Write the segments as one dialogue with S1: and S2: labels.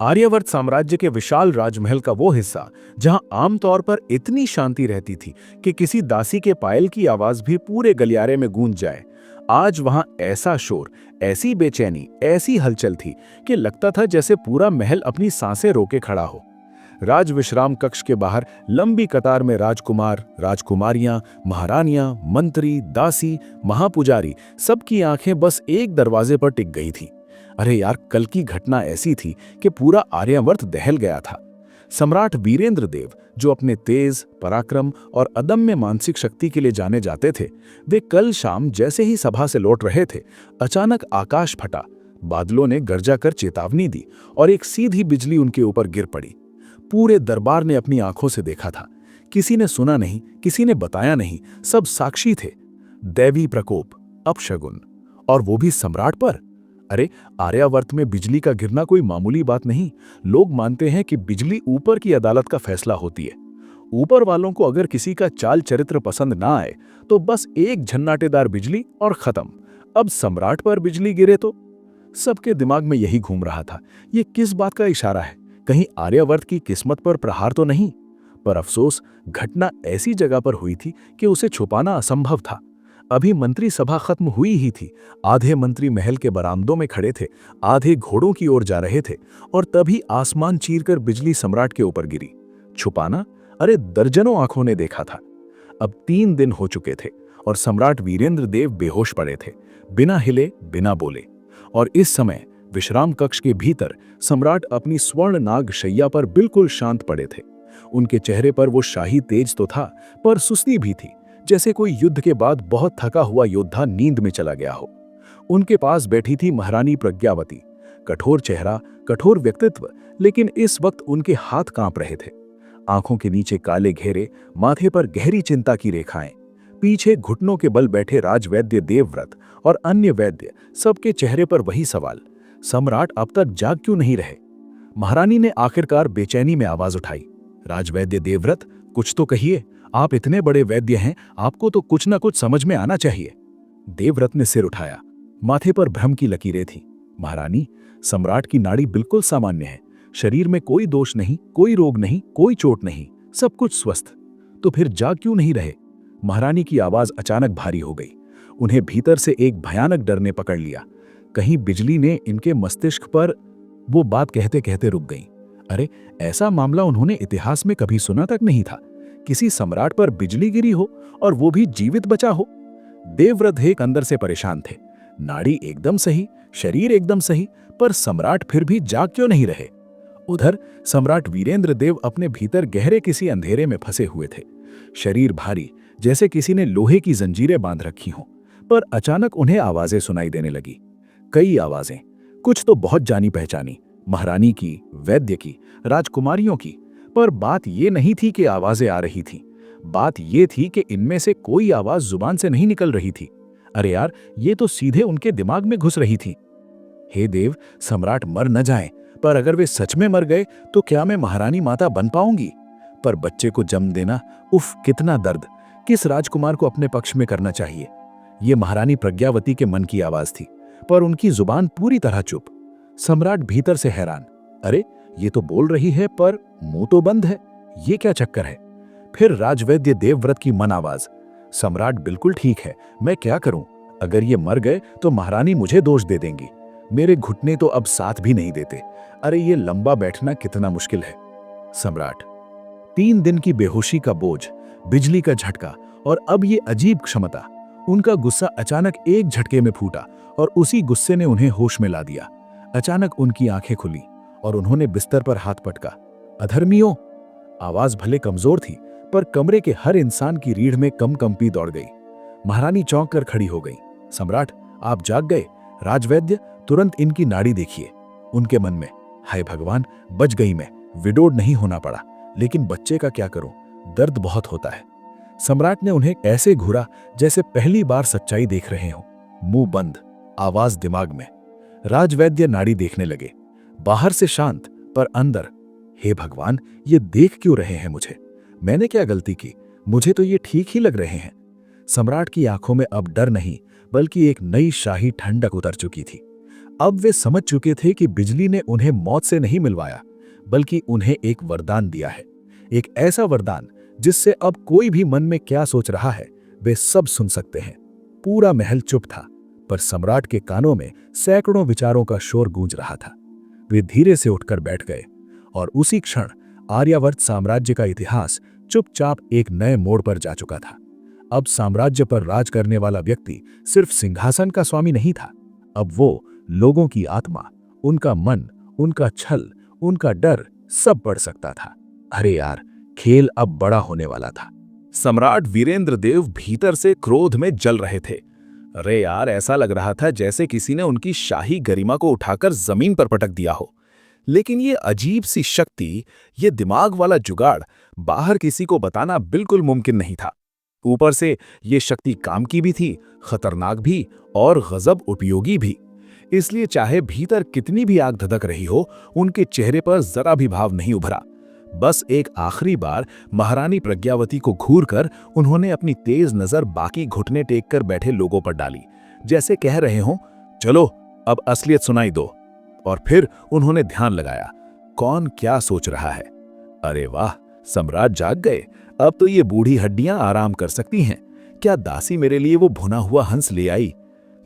S1: आर्यावर्त साम्राज्य के विशाल राजमहल का वो हिस्सा जहां आमतौर पर इतनी शांति रहती थी कि किसी दासी के पायल की आवाज भी पूरे गलियारे में गूंज जाए, आज वहां ऐसा शोर, ऐसी बेचैनी, ऐसी हलचल थी कि लगता था जैसे पूरा महल अपनी सांसें रोके खड़ा हो। राज विश्राम कक्ष के बाहर लंबी कतार में राजकुमार, राजकुमारियां, महारानियां, मंत्री, दासी, महापुजारी, सबकी आंखें बस एक दरवाजे पर टिक गई थी। अरे यार, कल की घटना ऐसी थी कि पूरा आर्यावर्त दहल गया था। सम्राट वीरेंद्र देव, जो अपने तेज, पराक्रम और अदम्य मानसिक शक्ति के लिए जाने जाते थे, वे कल शाम जैसे ही सभा से लौट रहे थे, अचानक आकाश फटा, बादलों ने गरजा कर चेतावनी दी और एक सीधी बिजली उनके ऊपर गिर पड़ी। पूरे दरबार ने अपनी आंखों से देखा था। किसी ने सुना नहीं, किसी ने बताया नहीं, सब साक्षी थे। दैवी प्रकोप, अपशगुन, और वो भी सम्राट पर। अरे, आर्यावर्त में बिजली का गिरना कोई मामूली बात नहीं। लोग मानते हैं कि बिजली ऊपर की अदालत का फैसला होती है। ऊपर वालों को अगर किसी का चाल चरित्र पसंद ना आए तो बस एक झन्नाटेदार बिजली और खत्म। अब सम्राट पर बिजली गिरे तो सबके दिमाग में यही घूम रहा था, ये किस बात का इशारा है? कहीं आर्यावर्त की किस्मत पर प्रहार तो नहीं? पर अफसोस, घटना ऐसी जगह पर हुई थी कि उसे छुपाना असंभव था। अभी मंत्री सभा खत्म हुई ही थी। आधे मंत्री महल के बरामदों में खड़े थे, आधे घोड़ों की ओर जा रहे थे, और तभी आसमान चीरकर बिजली सम्राट के ऊपर गिरी। छुपाना? अरे, दर्जनों आंखों ने देखा था। अब 3 दिन हो चुके थे और सम्राट वीरेंद्र देव बेहोश पड़े थे, बिना हिले, बिना बोले। और इस समय विश्राम कक्ष के भीतर सम्राट अपनी स्वर्ण नाग शैया पर बिल्कुल शांत पड़े थे। उनके चेहरे पर वो शाही तेज तो था, पर सुस्ती भी थी, जैसे कोई युद्ध के बाद बहुत थका हुआ योद्धा नींद में चला गया हो। उनके पास बैठी थी महारानी प्रज्ञावती। कठोर चेहरा, कठोर व्यक्तित्व, लेकिन इस वक्त उनके हाथ कांप रहे थे। आंखों के नीचे काले घेरे, माथे पर गहरी चिंता की रेखाएं। पीछे घुटनों के बल बैठे राजवैद्य देवव्रत और अन्य वैद्य, सबके चेहरे पर वही सवाल, सम्राट अब तक जाग क्यों नहीं रहे? महारानी ने आखिरकार बेचैनी में आवाज उठाई, राजवैद्य देवव्रत, कुछ तो कहिए। आप इतने बड़े वैद्य हैं, आपको तो कुछ ना कुछ समझ में आना चाहिए। देवव्रत ने सिर उठाया। माथे पर भ्रम की लकीरें थीं। महारानी, सम्राट की नाड़ी बिल्कुल सामान्य है। शरीर में कोई दोष नहीं, कोई रोग नहीं, कोई चोट नहीं, सब कुछ स्वस्थ। तो फिर जाग क्यों नहीं रहे? महारानी की आवाज अचानक भारी हो गई। उन्हें भीतर से एक भयानक डर ने पकड़ लिया। कहीं बिजली ने इनके मस्तिष्क पर। वो बात कहते कहते रुक गई। अरे, ऐसा मामला उन्होंने इतिहास में कभी सुना तक नहीं था। किसी सम्राट पर बिजली गिरी हो और वो भी जीवित बचा हो। देवव्रत एक अंदर से परेशान थे। नाड़ी एकदम सही, शरीर एकदम सही, पर सम्राट फिर भी जाग क्यों नहीं रहे? उधर सम्राट वीरेंद्र देव अपने भीतर गहरे किसी अंधेरे में फंसे हुए थे। शरीर भारी, जैसे किसी ने लोहे की जंजीरें बांध रखी हों। पर अचानक उन्हें आवाजें सुनाई देने लगी। कई आवाजें, कुछ तो बहुत जानी पहचानी, महारानी की, वैद्य की, राजकुमारियों की। पर बात ये नहीं थी कि आवाजें आ रही थीं। बात ये थी कि इनमें से कोई आवाज जुबान से नहीं निकल रही थी। अरे यार, ये तो सीधे उनके दिमाग में घुस रही थी। हे देव, सम्राट मर न जाएं, पर अगर वे सच में मर गए तो क्या मैं महारानी माता बन पाऊंगी? पर बच्चे को जन्म देना, उफ, कितना दर्द। किस राजकुमार को अपने पक्ष में करना चाहिए? ये महारानी प्रज्ञावती के मन की आवाज थी, पर उनकी जुबान पूरी तरह चुप। सम्राट भीतर से हैरान, अरे, ये तो बोल रही है पर मुंह तो बंद है। ये क्या चक्कर है? फिर राजवैद्य देवव्रत की मन आवाज, सम्राट बिल्कुल ठीक है, मैं क्या करूं? अगर ये मर गए तो महारानी मुझे दोष दे देंगी। मेरे घुटने तो अब साथ भी नहीं देते। अरे, ये लंबा बैठना कितना मुश्किल है। सम्राट। 3 दिन की बेहोशी का बोझ, बिजली का झटका और अब ये अजीब क्षमता। उनका गुस्सा अचानक एक झटके में फूटा और उसी गुस्से ने उन्हें होश में ला दिया। अचानक उनकी आंखें खुली और उन्होंने बिस्तर पर हाथ पटका। अधर्मियों! आवाज भले कमजोर थी, पर कमरे के हर इंसान की रीढ़ में कंपी दौड़ गई। महारानी चौंक कर खड़ी हो गई। सम्राट, आप जाग गए? राजवैद्य, तुरंत इनकी नाड़ी देखिए। उनके मन में, हाय भगवान, बच गई मैं, विडोड नहीं होना पड़ा। लेकिन बच्चे का क्या करूं? दर्द बहुत होता है। सम्राट ने उन्हें ऐसे घूरा जैसे पहली बार सच्चाई देख रहे हो। मुंह बंद, आवाज दिमाग में। राजवैद्य नाड़ी देखने लगे। बाहर से शांत, पर अंदर, हे भगवान, ये देख क्यों रहे हैं मुझे? मैंने क्या गलती की? मुझे तो ये ठीक ही लग रहे हैं। सम्राट की आंखों में अब डर नहीं, बल्कि एक नई शाही ठंडक उतर चुकी थी। अब वे समझ चुके थे कि बिजली ने उन्हें मौत से नहीं मिलवाया, बल्कि उन्हें एक वरदान दिया है। एक ऐसा वरदान जिससे अब कोई भी मन में क्या सोच रहा है वे सब सुन सकते हैं। पूरा महल चुप था, पर सम्राट के कानों में सैकड़ों विचारों का शोर गूंज रहा था। वे धीरे से उठकर बैठ गए और उसी क्षण आर्यावर्त साम्राज्य का इतिहास चुपचाप एक नए मोड़ पर जा चुका था। अब साम्राज्य पर राज करने वाला व्यक्ति सिर्फ सिंहासन का स्वामी नहीं था, अब वो लोगों की आत्मा, उनका मन, उनका छल, उनका डर सब पढ़ सकता था। अरे यार, खेल अब बड़ा होने वाला था। सम्राट वीरेंद्र देव भीतर से क्रोध में जल रहे थे। अरे यार, ऐसा लग रहा था जैसे किसी ने उनकी शाही गरिमा को उठाकर जमीन पर पटक दिया हो। लेकिन ये अजीब सी शक्ति, ये दिमाग वाला जुगाड़ बाहर किसी को बताना बिल्कुल मुमकिन नहीं था। ऊपर से ये शक्ति काम की भी थी, खतरनाक भी और गजब उपयोगी भी। इसलिए चाहे भीतर कितनी भी आग धधक रही हो, उनके चेहरे पर जरा भी भाव नहीं उभरा। बस एक आखिरी बार महारानी प्रज्ञावती को घूरकर उन्होंने अपनी तेज नजर बाकी घुटने टेक कर बैठे लोगों पर डाली, जैसे कह रहे हों, चलो अब असलियत सुनाई दो। और फिर उन्होंने ध्यान लगाया, कौन क्या सोच रहा है। अरे वाह, सम्राट जाग गए। अब तो ये बूढ़ी हड्डियां आराम कर सकती हैं। क्या दासी मेरे लिए वो भुना हुआ हंस ले आई?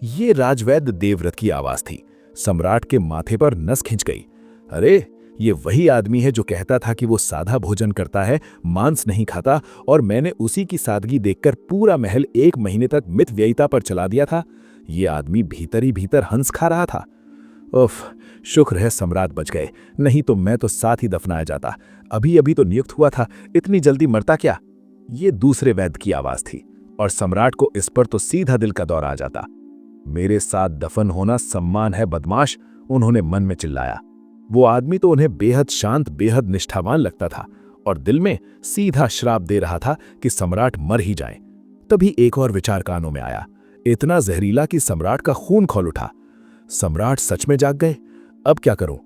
S1: ये राजवैद्य देवव्रत की आवाज थी। सम्राट के माथे पर नस खिंच गई। अरे, ये वही आदमी है जो कहता था कि वो सादा भोजन करता है, मांस नहीं खाता, और मैंने उसी की सादगी देखकर पूरा महल 1 महीने तक मितव्ययिता पर चला दिया था। ये आदमी भीतर ही भीतर हंस खा रहा था। उफ, शुक्र है सम्राट बच गए, नहीं तो मैं तो साथ ही दफनाया जाता। अभी अभी तो नियुक्त हुआ था, इतनी जल्दी मरता क्या? ये दूसरे वैद्य की आवाज थी, और सम्राट को इस पर तो सीधा दिल का दौरा आ जाता। मेरे साथ दफन होना सम्मान है बदमाश, उन्होंने मन में चिल्लाया। वो आदमी तो उन्हें बेहद शांत, बेहद निष्ठावान लगता था, और दिल में सीधा श्राप दे रहा था कि सम्राट मर ही जाए। तभी एक और विचार कानों में आया, इतना जहरीला कि सम्राट का खून खौल उठा। सम्राट सच में जाग गए। अब क्या करूं?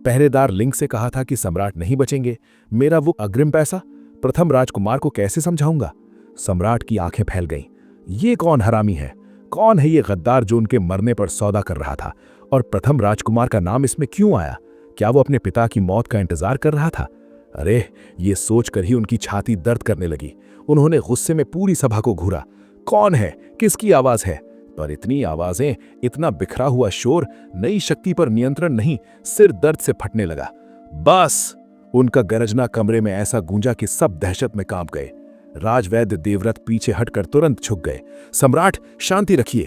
S1: पहरेदार लिंग से कहा था कि सम्राट नहीं बचेंगे। मेरा वो अग्रिम पैसा प्रथम राजकुमार को कैसे समझाऊंगा? सम्राट की आंखें फैल गईं। ये कौन हरामी है? कौन है ये गद्दार जो उनके मरने पर सौदा कर रहा था? और प्रथम राजकुमार का नाम इसमें क्यों आया? क्या वो अपने पिता की मौत का इंतजार कर रहा था? अरे, ये सोचकर ही उनकी छाती दर्द करने लगी। उन्होंने गुस्से में पूरी सभा को घूरा। कौन है? किसकी आवाज है? पर इतनी आवाजें, इतना बिखरा हुआ शोर, नई शक्ति पर नियंत्रण नहीं, सिर दर्द से फटने लगा। बस! उनका गरजना कमरे में ऐसा गूंजा कि सब दहशत में कांप गए। राजवैद्य देवव्रत पीछे हटकर तुरंत झुक गए। सम्राट, शांति रखिए।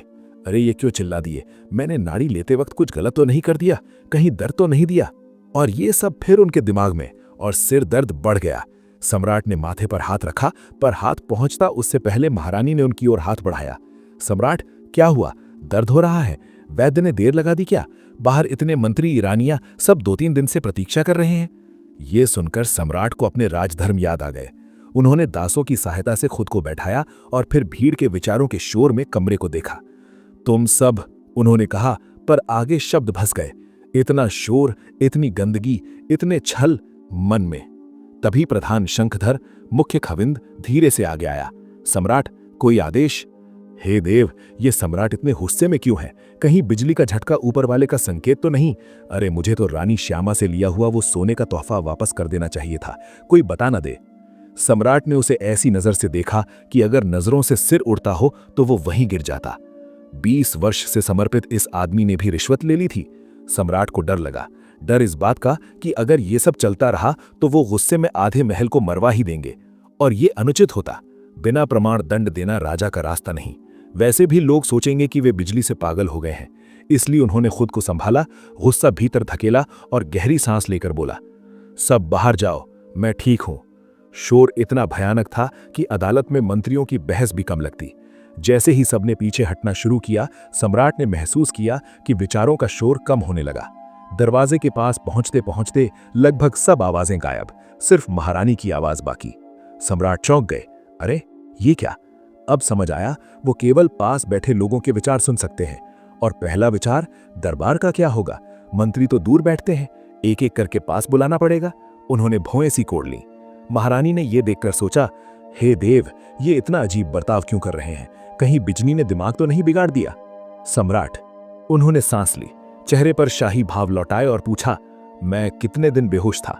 S1: अरे, ये क्यों चिल्ला दिए? मैंने नाड़ी लेते वक्त कुछ गलत तो नहीं कर दिया? कहीं दर्द तो नहीं दिया? और ये सब फिर उनके दिमाग में, और सिर दर्द बढ़ गया। सम्राट ने माथे पर हाथ रखा, पर हाथ पहुंचता उससे पहले महारानी ने उनकी ओर हाथ बढ़ाया। सम्राट, क्या हुआ? दर्द हो रहा है? वैद्य ने देर लगा दी क्या? बाहर इतने मंत्री, ईरानियां सब 2-3 दिन से प्रतीक्षा कर रहे हैं। ये सुनकर सम्राट को अपने राजधर्म याद आ गए। उन्होंने दासों की सहायता से खुद को बैठाया और फिर भीड़ के विचारों के शोर में कमरे को देखा। तुम सब, उन्होंने कहा, पर आगे शब्द फंस गए। इतना शोर, इतनी गंदगी, इतने छल मन में। तभी प्रधान शंखधर, मुख्य खविंद धीरे से आगे आया। सम्राट, कोई आदेश? हे देव, ये सम्राट इतने गुस्से में क्यों है? कहीं बिजली का झटका ऊपर वाले का संकेत तो नहीं? अरे, मुझे तो रानी श्यामा से लिया हुआ वो सोने का तोहफा वापस कर देना चाहिए था। कोई बता ना दे। सम्राट ने उसे ऐसी नजर से देखा कि अगर नजरों से सिर उड़ता हो तो वो वहीं गिर जाता। 20 वर्ष से समर्पित इस आदमी ने भी रिश्वत ले ली थी। सम्राट को डर लगा। डर इस बात का कि अगर ये सब चलता रहा तो वो गुस्से में आधे महल को मरवा ही देंगे, और ये अनुचित होता। बिना प्रमाण दंड देना राजा का रास्ता नहीं। वैसे भी लोग सोचेंगे कि वे बिजली से पागल हो गए हैं। इसलिए उन्होंने खुद को संभाला, गुस्सा भीतर धकेला और गहरी सांस लेकर बोला, सब बाहर जाओ, मैं ठीक हूं। शोर इतना भयानक था कि अदालत में मंत्रियों की बहस भी कम लगती। जैसे ही सबने पीछे हटना शुरू किया, सम्राट ने महसूस किया कि विचारों का शोर कम होने लगा। दरवाजे के पास पहुंचते पहुंचते लगभग सब आवाजें गायब, सिर्फ महारानी की आवाज बाकी। सम्राट चौंक गए। अरे, ये क्या? अब समझ आया, वो केवल पास बैठे लोगों के विचार सुन सकते हैं। और पहला विचार, दरबार का क्या होगा? मंत्री तो दूर बैठते हैं, एक एक करके पास बुलाना पड़ेगा। उन्होंने भौएं सी कोड़ ली। महारानी ने यह देखकर सोचा, हे देव, ये इतना अजीब बर्ताव क्यों कर रहे हैं? कहीं बिजली ने दिमाग तो नहीं बिगाड़ दिया? सम्राट, उन्होंने सांस ली, चेहरे पर शाही भाव लौटाए और पूछा, मैं कितने दिन बेहोश था?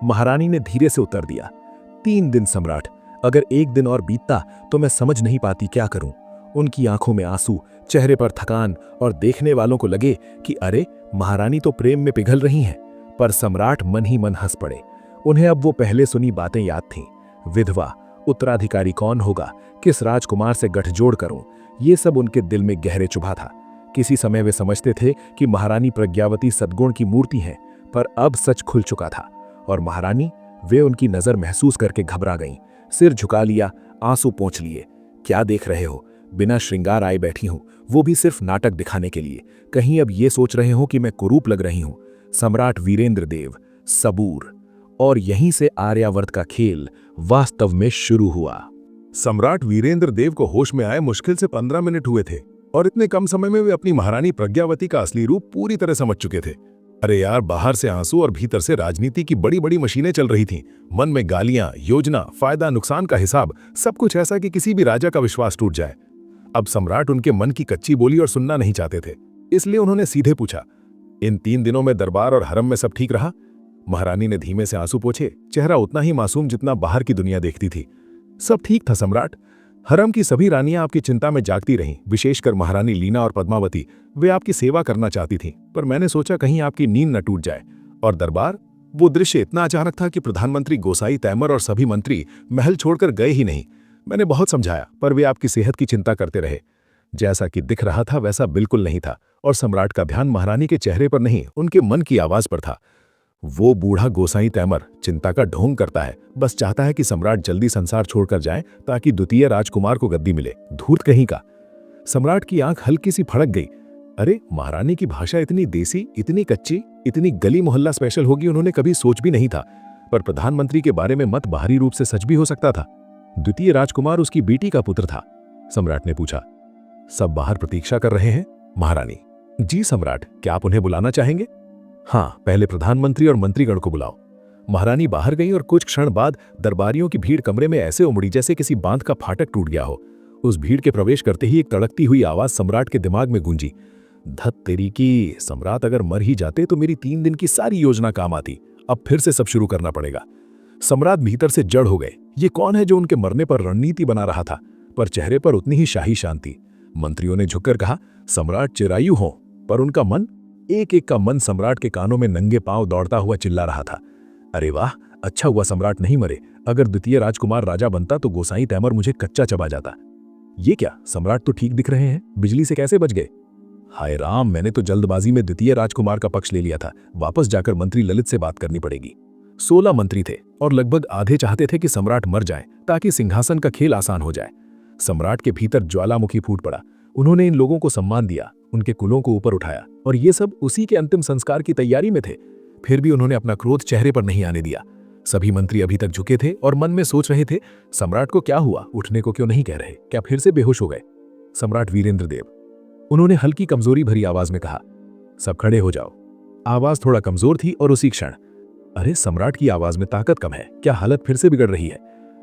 S1: महारानी ने धीरे से उत्तर दिया, 3 दिन सम्राट। अगर एक दिन और बीतता तो मैं समझ नहीं पाती क्या करूं। उनकी आंखों में आंसू, चेहरे पर थकान, और देखने वालों को लगे कि अरे, महारानी तो प्रेम में पिघल रही हैं। पर सम्राट मन ही मन हंस पड़े। उन्हें अब वो पहले सुनी बातें याद थीं। विधवा, उत्तराधिकारी कौन होगा, किस राजकुमार से गठजोड़ करूं, ये सब उनके दिल में गहरे चुभा था। किसी समय वे समझते थे कि महारानी प्रज्ञावती सद्गुण की मूर्ति हैं, पर अब सच खुल चुका था। और महारानी, वे उनकी नजर महसूस करके घबरा गईं। सिर झुका लिया, आंसू पोंछ लिए। क्या देख रहे हो? बिना श्रृंगार आए बैठी हूं, वो भी सिर्फ नाटक दिखाने के लिए। कहीं अब ये सोच रहे हो कि मैं कुरूप लग रही हूं? सम्राट वीरेंद्र देव, सबूर। और यहीं से आर्यावर्त का खेल वास्तव में शुरू हुआ।
S2: सम्राट वीरेंद्र देव को होश में आए मुश्किल से 15 मिनट हुए थे, और इतने कम समय में वे अपनी महारानी प्रज्ञावती का असली रूप पूरी तरह समझ चुके थे। अरे यार, बाहर से आंसू और भीतर से राजनीति की बड़ी बड़ी मशीनें चल रही थीं। मन में गालियां, योजना, फायदा नुकसान का हिसाब, सब कुछ ऐसा कि किसी भी राजा का विश्वास टूट जाए। अब सम्राट उनके मन की कच्ची बोली और सुनना नहीं चाहते थे, इसलिए उन्होंने सीधे पूछा, इन 3 दिनों में दरबार और हरम में सब ठीक रहा? महारानी ने धीमे से आंसू पोंछे, चेहरा उतना ही मासूम जितना बाहर की दुनिया देखती थी। सब ठीक था सम्राट। हरम की सभी रानियां आपकी चिंता में जागती रहीं, विशेषकर महारानी लीना और पद्मावती। वे आपकी सेवा करना चाहती थीं, पर मैंने सोचा कहीं आपकी नींद न टूट जाए। और दरबार, वो दृश्य इतना अचानक था कि प्रधानमंत्री गोसाई तैमूर और सभी मंत्री महल छोड़कर गए ही नहीं। मैंने बहुत समझाया, पर वे आपकी सेहत की चिंता करते रहे। जैसा कि दिख रहा था वैसा बिल्कुल नहीं था, और सम्राट का ध्यान महारानी के चेहरे पर नहीं, उनके मन की आवाज पर था। वो बूढ़ा गोसाई तैमूर चिंता का ढोंग करता है, बस चाहता है कि सम्राट जल्दी संसार छोड़कर जाए ताकि द्वितीय राजकुमार को गद्दी मिले। धूर्त कहीं का। सम्राट की आंख हल्की सी फड़क गई। अरे, महारानी की भाषा इतनी देसी, इतनी कच्ची, इतनी गली मोहल्ला स्पेशल होगी, उन्होंने कभी सोच भी नहीं था। पर प्रधानमंत्री के बारे में मत बाहरी रूप से सच भी हो सकता था। द्वितीय राजकुमार उसकी बेटी का पुत्र था। सम्राट ने पूछा, सब बाहर प्रतीक्षा कर रहे हैं? महारानी, जी सम्राट, क्या आप उन्हें बुलाना चाहेंगे? हाँ, पहले प्रधानमंत्री और मंत्रीगण को बुलाओ। महारानी बाहर गईं और कुछ क्षण बाद दरबारियों की भीड़ कमरे में ऐसे उमड़ी जैसे किसी बांध का फाटक टूट गया हो। उस भीड़ के प्रवेश करते ही एक तड़कती हुई आवाज सम्राट के दिमाग में गूंजी, धत तेरी की, सम्राट अगर मर ही जाते तो मेरी 3 दिन की सारी योजना काम आती। अब फिर से सब शुरू करना पड़ेगा। सम्राट भीतर से जड़ हो गए। ये कौन है जो उनके मरने पर रणनीति बना रहा था? पर चेहरे पर उतनी ही शाही शांति। मंत्रियों ने झुककर कहा, सम्राट चिरायु हो, पर उनका मन, एक एक का मन सम्राट के कानों में नंगे पांव दौड़ता हुआ चिल्ला रहा था, अरे वाह, अच्छा हुआ सम्राट नहीं मरे। अगर द्वितीय राजकुमार राजा बनता तो गोसाई तैमूर मुझे कच्चा चबा जाता। ये क्या, सम्राट तो ठीक दिख रहे हैं, बिजली से कैसे बच गए? हाय राम, मैंने तो जल्दबाजी में द्वितीय राजकुमार का पक्ष ले लिया था। वापस जाकर मंत्री ललित से बात करनी पड़ेगी। 16 मंत्री थे और लगभग आधे चाहते थे कि सम्राट मर जाए ताकि सिंहासन का खेल आसान हो जाए। सम्राट के भीतर ज्वालामुखी फूट पड़ा। उन्होंने इन लोगों को सम्मान दिया, उनके कुलों को ऊपर उठाया, और ये सब उसी के अंतिम संस्कार की तैयारी में थे। फिर भी उन्होंने अपना क्रोध चेहरे पर नहीं आने दिया। सभी मंत्री अभी तक झुके थे और मन में सोच रहे थे, सम्राट को क्या हुआ, उठने को क्यों नहीं कह रहे? क्या फिर से बेहोश हो गए? सम्राट वीरेंद्र देव, उन्होंने हल्की कमजोरी भरी आवाज में कहा, सब खड़े हो जाओ। आवाज थोड़ा कमजोर थी और उसी क्षण, अरे, सम्राट की आवाज में ताकत कम है क्या? हालत फिर से बिगड़ रही है।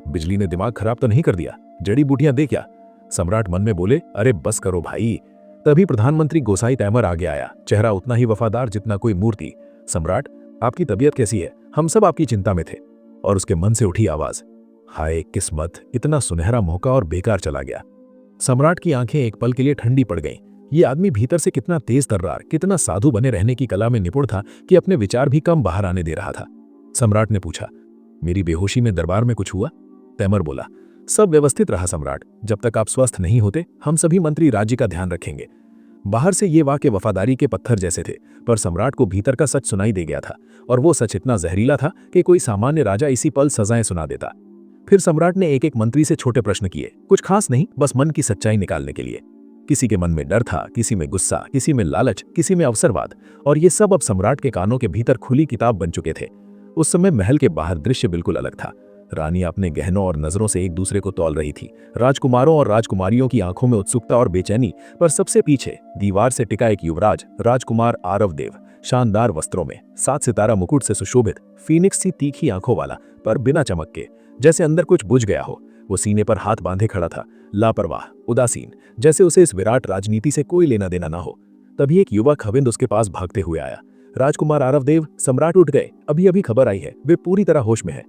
S2: बिजली ने दिमाग खराब तो नहीं कर दिया? जड़ी बूटियां दे क्या? सम्राट मन में बोले, अरे बस करो भाई। तभी प्रधानमंत्री गोसाई तैमूर आगे आया, चेहरा उतना ही वफादार जितना कोई मूर्ति। सम्राट, आपकी तबीयत कैसी है? हम सब आपकी चिंता में थे। और उसके मन से उठी आवाज, हाय किस्मत, इतना सुनहरा मौका और बेकार चला गया। सम्राट की आंखें एक पल के लिए ठंडी पड़ गईं। ये आदमी भीतर से कितना तेज तर्रार, कितना साधु बने रहने की कला में निपुण था कि अपने विचार भी कम बाहर आने दे रहा था। सम्राट ने पूछा, मेरी बेहोशी में दरबार में कुछ हुआ? तैमूर बोला, सब व्यवस्थित रहा सम्राट। जब तक आप स्वस्थ नहीं होते, हम सभी मंत्री राज्य का ध्यान रखेंगे। बाहर से ये वाक्य वफादारी के पत्थर जैसे थे, पर सम्राट को भीतर का सच सुनाई दे गया था, और वो सच इतना जहरीला था कि कोई सामान्य राजा इसी पल सजाएं सुना देता। फिर सम्राट ने एक एक मंत्री से छोटे प्रश्न किए, कुछ खास नहीं, बस मन की सच्चाई निकालने के लिए। किसी के मन में डर था, किसी में गुस्सा, किसी में लालच, किसी में अवसरवाद, और ये सब अब सम्राट के कानों के भीतर खुली किताब बन चुके थे। उस समय महल के बाहर दृश्य बिल्कुल अलग था। रानियां अपने गहनों और नजरों से एक दूसरे को तौल रही थी। राजकुमारों और राजकुमारियों की आंखों में उत्सुकता और बेचैनी, पर सबसे पीछे दीवार से टिका एक युवराज, राजकुमार आरवदेव, शानदार वस्त्रों में, 7 सितारा मुकुट से सुशोभित, फीनिक्स सी तीखी आंखों वाला, पर बिना चमक के, जैसे अंदर कुछ बुझ गया हो। वो सीने पर हाथ बांधे खड़ा था, लापरवाह, उदासीन, जैसे उसे इस विराट राजनीति से कोई लेना देना ना हो।
S3: तभी एक युवक हविंद उसके पास भागते हुए आया। राजकुमार आरवदेव, सम्राट उठ गए, अभी अभी खबर आई है, वे पूरी तरह होश में है।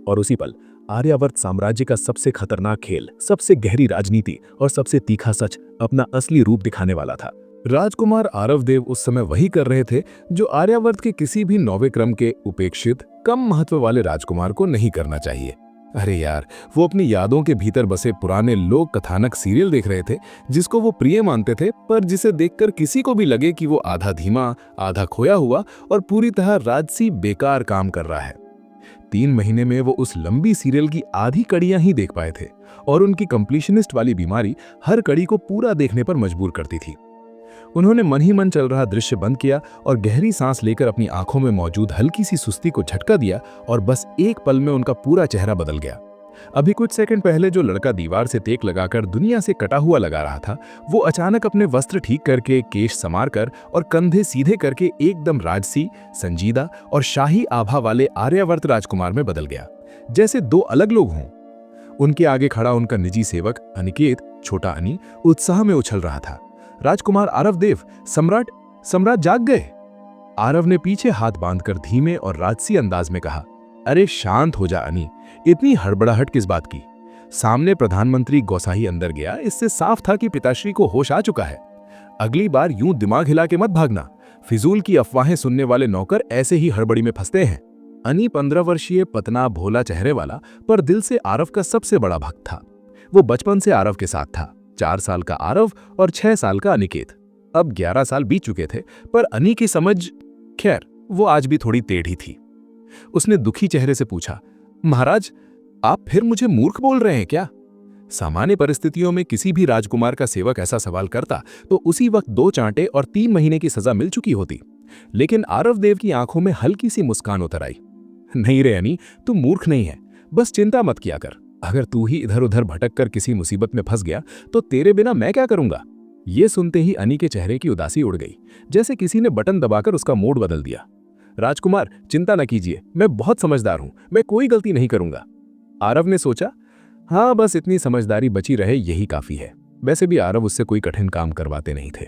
S3: और उसी पल आर्यावर्त साम्राज्य का सबसे खतरनाक खेल, सबसे गहरी राजनीति और सबसे तीखा सच अपना असली रूप दिखाने वाला था।
S2: राजकुमार आरवदेव उस समय वही कर रहे थे जो आर्यावर्त के किसी भी नौवे क्रम के उपेक्षित, कम महत्व वाले राजकुमार को नहीं करना चाहिए। अरे यार, वो अपनी यादों के भीतर बसे पुराने लोक कथानक सीरियल देख रहे थे, जिसको वो प्रिय मानते थे, पर जिसे देखकर किसी को भी लगे कि वो आधा धीमा, आधा खोया हुआ और पूरी तरह राजसी बेकार काम कर रहा है। 3 महीने में वो उस लंबी सीरियल की आधी कड़ियां ही देख पाए थे और उनकी कंप्लीशनिस्ट वाली बीमारी हर कड़ी को पूरा देखने पर मजबूर करती थी। उन्होंने मन ही मन चल रहा दृश्य बंद किया और गहरी सांस लेकर अपनी आंखों में मौजूद हल्की सी सुस्ती को झटका दिया और बस एक पल में उनका पूरा चेहरा बदल गया। अभी कुछ सेकंड पहले जो लड़का दीवार से टेक लगाकर दुनिया से कटा हुआ लगा रहा था, वो अचानक अपने वस्त्र ठीक करके, केश संवार कर और कंधे सीधे करके एकदम राजसी, संजीदा और शाही आभा वाले आर्यावर्त राजकुमार में बदल गया, जैसे 2 अलग लोग हों। उनके आगे खड़ा उनका निजी सेवक अनिकेत, छोटा अनी, उत्साह में उछल रहा था। राजकुमार आरवदेव, सम्राट जाग गए। आरव ने पीछे हाथ बांधकर धीमे और राजसी अंदाज में कहा, अरे शांत हो जा अनी, इतनी हड़बड़ाहट किस बात की? सामने प्रधानमंत्री गोसाई अंदर गया, इससे साफ था कि पिताश्री को होश आ चुका है। अगली बार यूं दिमाग हिला के मत भागना, फिजूल की अफवाहें सुनने वाले नौकर ऐसे ही हड़बड़ी में फंसते हैं। अनी 15 वर्षीय, पतना, भोला चेहरे वाला, पर दिल से आरव का सबसे बड़ा भक्त था। वो बचपन से आरव के साथ था। 4 साल का आरव और 6 साल का अनिकेत। अब 11 साल बीत चुके थे, पर अनी की समझ, खैर, वो आज भी थोड़ी टेढ़ी थी। उसने दुखी चेहरे से पूछा, महाराज, आप फिर मुझे मूर्ख बोल रहे हैं क्या? सामान्य परिस्थितियों में किसी भी राजकुमार का सेवक ऐसा सवाल करता तो उसी वक्त 2 चांटे और 3 महीने की सजा मिल चुकी होती। लेकिन आरवदेव की आंखों में हल्की सी मुस्कान उतर आई। नहीं रे अनी, तू मूर्ख नहीं है, बस चिंता मत किया कर। अगर तू ही इधर उधर भटक कर किसी मुसीबत में फंस गया तो तेरे बिना मैं क्या करूंगा? ये सुनते ही अनी के चेहरे की उदासी उड़ गई, जैसे किसी ने बटन दबाकर उसका मूड बदल दिया। राजकुमार, चिंता न कीजिए, मैं बहुत समझदार हूं, मैं कोई गलती नहीं करूंगा। आरव ने सोचा, हाँ, बस इतनी समझदारी बची रहे यही काफी है। वैसे भी आरव उससे कोई कठिन काम करवाते नहीं थे।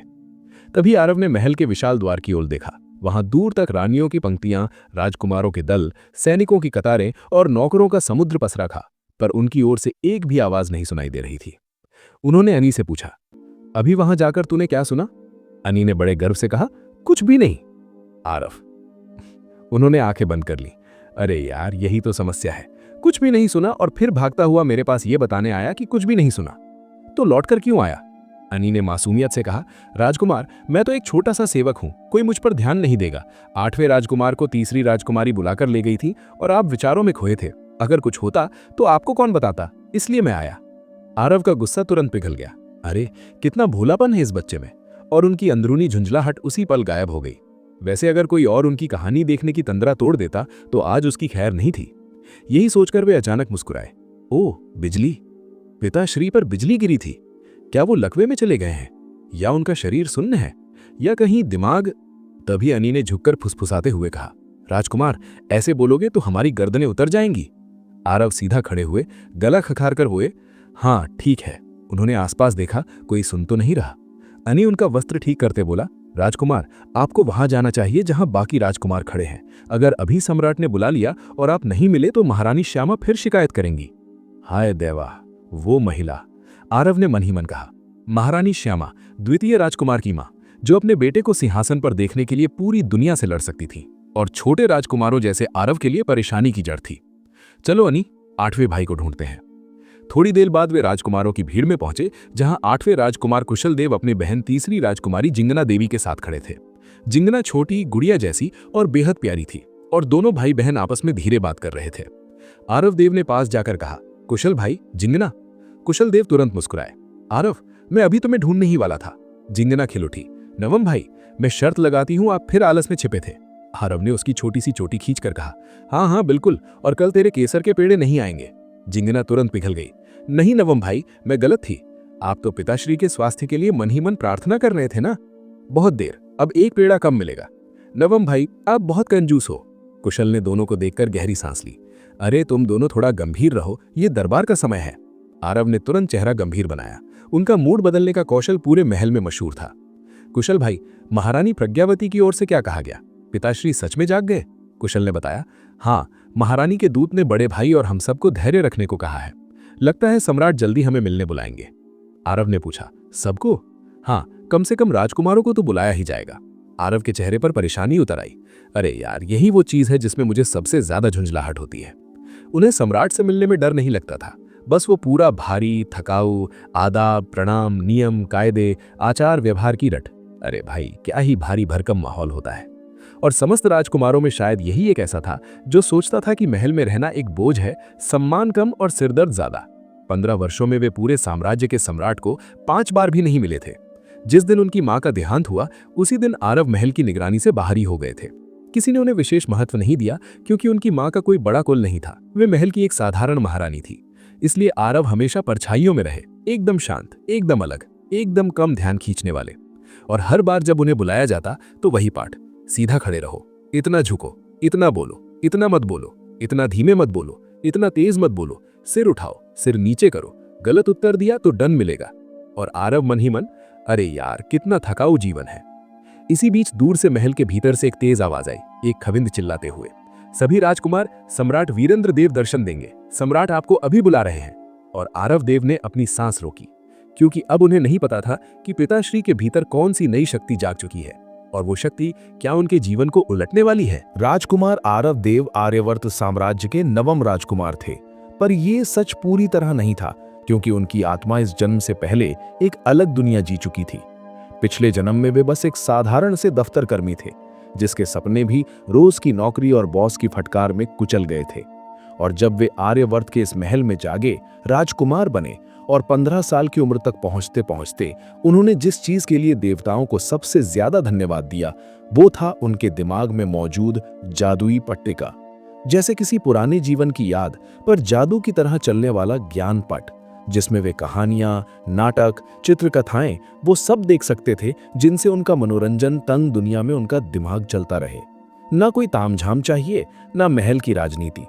S2: तभी आरव ने महल के विशाल द्वार की ओर देखा। वहां दूर तक रानियों की पंक्तियां, राजकुमारों के दल, सैनिकों की कतारें और नौकरों का समुद्र पसरा था, पर उनकी ओर से एक भी आवाज नहीं सुनाई दे रही थी। उन्होंने अनी से पूछा, अभी वहां जाकर तूने क्या सुना? अनी ने बड़े गर्व से कहा, कुछ भी नहीं। आरव, उन्होंने आंखें बंद कर ली। अरे यार, यही तो समस्या है, कुछ भी नहीं सुना और फिर भागता हुआ मेरे पास यह बताने आया कि कुछ भी नहीं सुना। तो लौटकर क्यों आया? अनी ने मासूमियत से कहा, राजकुमार, मैं तो एक छोटा सा सेवक हूं, कोई मुझ पर ध्यान नहीं देगा। 8वें राजकुमार को तीसरी राजकुमारी बुलाकर ले गई थी और आप विचारों में खोए थे। अगर कुछ होता तो आपको कौन बताता, इसलिए मैं आया। आरव का गुस्सा तुरंत पिघल गया। अरे, कितना भोलापन है इस बच्चे में। और उनकी अंदरूनी झुंझलाहट उसी पल गायब हो गई। वैसे अगर कोई और उनकी कहानी देखने की तंद्रा तोड़ देता तो आज उसकी खैर नहीं थी। यही सोचकर वे अचानक मुस्कुराए। ओह, बिजली! पिताश्री पर बिजली गिरी थी। क्या वो लकवे में चले गए हैं, या उनका शरीर सुन्न है, या कहीं दिमाग? तभी अनी ने झुककर फुसफुसाते हुए कहा, राजकुमार, ऐसे बोलोगे तो हमारी गर्दनें उतर जाएंगी। आरव सीधा खड़े हुए, गला खखार कर हुए, हाँ ठीक है। उन्होंने आसपास देखा, कोई सुन तो नहीं रहा। अनी उनका वस्त्र ठीक करते बोला, राजकुमार, आपको वहां जाना चाहिए जहां बाकी राजकुमार खड़े हैं। अगर अभी सम्राट ने बुला लिया और आप नहीं मिले तो महारानी श्यामा फिर शिकायत करेंगी। हाय देवा, वो महिला! आरव ने मन ही मन कहा। महारानी श्यामा, द्वितीय राजकुमार की मां, जो अपने बेटे को सिंहासन पर देखने के लिए पूरी दुनिया से लड़ सकती थी और छोटे राजकुमारों जैसे आरव के लिए परेशानी की जड़ थी। चलो अनी, 8वें भाई को ढूंढते हैं। थोड़ी देर बाद वे राजकुमारों की भीड़ में पहुंचे, जहां 8वें राजकुमार कुशल देव अपनी बहन तीसरी राजकुमारी जिंगना देवी के साथ खड़े थे। जिंगना छोटी, गुड़िया जैसी और बेहद प्यारी थी, और दोनों भाई बहन आपस में धीरे बात कर रहे थे। आरव देव ने पास जाकर कहा, कुशल भाई, जिंगना। कुशल देव तुरंत मुस्कुराए। आरव, मैं अभी तुम्हें ढूंढने ही वाला था। जिंगना खिल उठी। नवम भाई, मैं शर्त लगाती हूं आप फिर आलस में छिपे थे। आरव ने उसकी छोटी सी चोटी खींचकर कहा, हाँ हाँ बिल्कुल, और कल तेरे केसर के पेड़े नहीं आएंगे। जिंगना तुरंत पिघल गई। नहीं नवम भाई, मैं गलत थी। आप तो पिताश्री के स्वास्थ्य के लिए मन ही मन प्रार्थना कर रहे थे ना। बहुत देर, अब एक पेड़ा कम मिलेगा। नवम भाई, आप बहुत कंजूस हो। कुशल ने दोनों को देखकर गहरी सांस ली। अरे तुम दोनों थोड़ा गंभीर रहो, ये दरबार का समय है। आरव ने तुरंत चेहरा गंभीर बनाया। उनका मूड बदलने का कौशल पूरे महल में मशहूर था।
S3: कुशल भाई, महारानी प्रज्ञावती की ओर से क्या कहा गया? पिताश्री सच में जाग गए? कुशल ने बताया, हाँ, महारानी के दूत ने बड़े भाई और हम सबको धैर्य रखने को कहा है। लगता है सम्राट जल्दी हमें मिलने बुलाएंगे। आरव ने पूछा, सबको? हाँ, कम से कम राजकुमारों को तो बुलाया ही जाएगा। आरव के चेहरे पर परेशानी उतर आई। अरे यार, यही वो चीज है जिसमें मुझे सबसे ज्यादा झुंझलाहट होती है। उन्हें सम्राट से मिलने में डर नहीं लगता था, बस वो पूरा भारी, थकाऊ, आदाब, प्रणाम, नियम, कायदे, आचार व्यवहार की रट। अरे भाई, क्या ही भारी भरकम माहौल होता है। और समस्त राजकुमारों में शायद यही एक ऐसा था जो सोचता था कि महल में रहना एक बोझ है, सम्मान कम और सिरदर्द ज्यादा। 15 वर्षों में वे पूरे साम्राज्य के सम्राट को 5 बार भी नहीं मिले थे। जिस दिन उनकी मां का देहांत हुआ, उसी दिन आरव महल की निगरानी से बाहर ही हो गए थे। किसी ने उन्हें विशेष महत्व नहीं दिया क्योंकि उनकी मां का कोई बड़ा कुल नहीं था। वे महल की एक साधारण महारानी थी। इसलिए आरव हमेशा परछाइयों में रहे, एकदम शांत, एकदम अलग, एकदम कम ध्यान खींचने वाले। और हर बार जब उन्हें बुलाया जाता तो वही पाठ, सीधा खड़े रहो, इतना झुको, इतना बोलो, इतना मत बोलो, इतना धीमे मत बोलो, इतना तेज मत बोलो, सिर उठाओ, सिर नीचे करो, गलत उत्तर दिया तो दंड मिलेगा। और आरव मन ही मन, अरे यार, कितना थकाऊ जीवन है। इसी बीच दूर से महल के भीतर से एक तेज आवाज आई, एक खविंद चिल्लाते हुए, सभी राजकुमार, सम्राट वीरेंद्र देव दर्शन देंगे, सम्राट आपको अभी बुला रहे हैं। और आरव देव ने अपनी सांस रोकी, क्योंकि अब उन्हें नहीं पता था कि पिताश्री के भीतर कौन सी नई शक्ति जाग चुकी है, और वो शक्ति क्या उनके जीवन को उलटने वाली है।
S1: राजकुमार आरव देव आर्यवर्त साम्राज्य के नवम राजकुमार थे, पर ये सच पूरी तरह नहीं था, क्योंकि उनकी आत्मा इस जन्म से पहले एक अलग दुनिया जी चुकी थी। पिछले जन्म में वे बस एक साधारण से दफ्तर कर्मी थे, जिसके सपने भी रोज की नौकरी और बॉस की फटकार में कुचल गए थे। और जब वे आर्यवर्त के इस महल में जागे, राजकुमार बने और 15 साल की उम्र तक पहुंचते पहुंचते उन्होंने जिस चीज के लिए देवताओं को सबसे ज्यादा धन्यवाद दिया, वो था उनके दिमाग में मौजूद जादुई पट्टिका। जैसे किसी पुराने जीवन की याद, पर जादू की तरह चलने वाला ज्ञान पट, जिसमें वे कहानियां, नाटक, चित्रकथाएं वो सब देख सकते थे, जिनसे उनका मनोरंजन तंग दुनिया में उनका दिमाग चलता रहे। ना कोई तामझाम चाहिए, ना महल की राजनीति।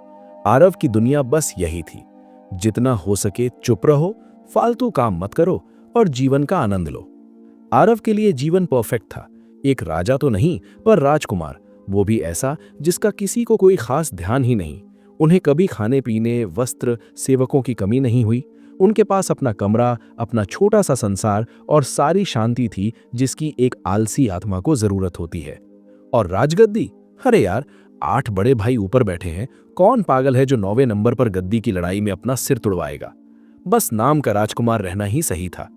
S1: आरव की दुनिया बस यही थी, जितना हो सके चुप रहो, फालतू काम मत करो और जीवन का आनंद लो। आरव के लिए जीवन परफेक्ट था, एक राजा तो नहीं, पर राजकुमार, वो भी ऐसा जिसका किसी को कोई खास ध्यान ही नहीं। उन्हें कभी खाने पीने, वस्त्र, सेवकों की कमी नहीं हुई। उनके पास अपना कमरा, अपना छोटा सा संसार और सारी शांति थी जिसकी एक आलसी आत्मा को जरूरत होती है। और राजगद्दी, अरे यार, 8 बड़े भाई ऊपर बैठे हैं, कौन पागल है जो 9वें नंबर पर गद्दी की लड़ाई में अपना सिर तुड़वाएगा। बस नाम का राजकुमार रहना ही सही था।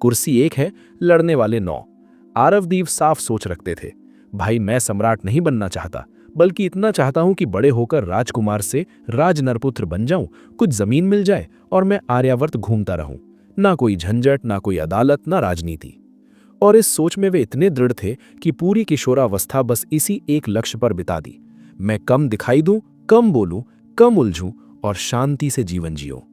S1: कुर्सी एक है, लड़ने वाले 9। आरवदेव साफ सोच रखते थे, भाई मैं सम्राट नहीं बनना चाहता, बल्कि इतना चाहता हूं कि बड़े होकर राजकुमार से राज नरपुत्र बन जाऊं, कुछ जमीन मिल जाए और मैं आर्यावर्त घूमता रहूं। ना कोई झंझट, ना कोई अदालत, ना राजनीति। और इस सोच में वे इतने दृढ़ थे कि पूरी किशोरावस्था बस इसी एक लक्ष्य पर बिता दी, मैं कम दिखाई दूं, कम बोलूं, कम उलझूं और शांति से जीवन जियो।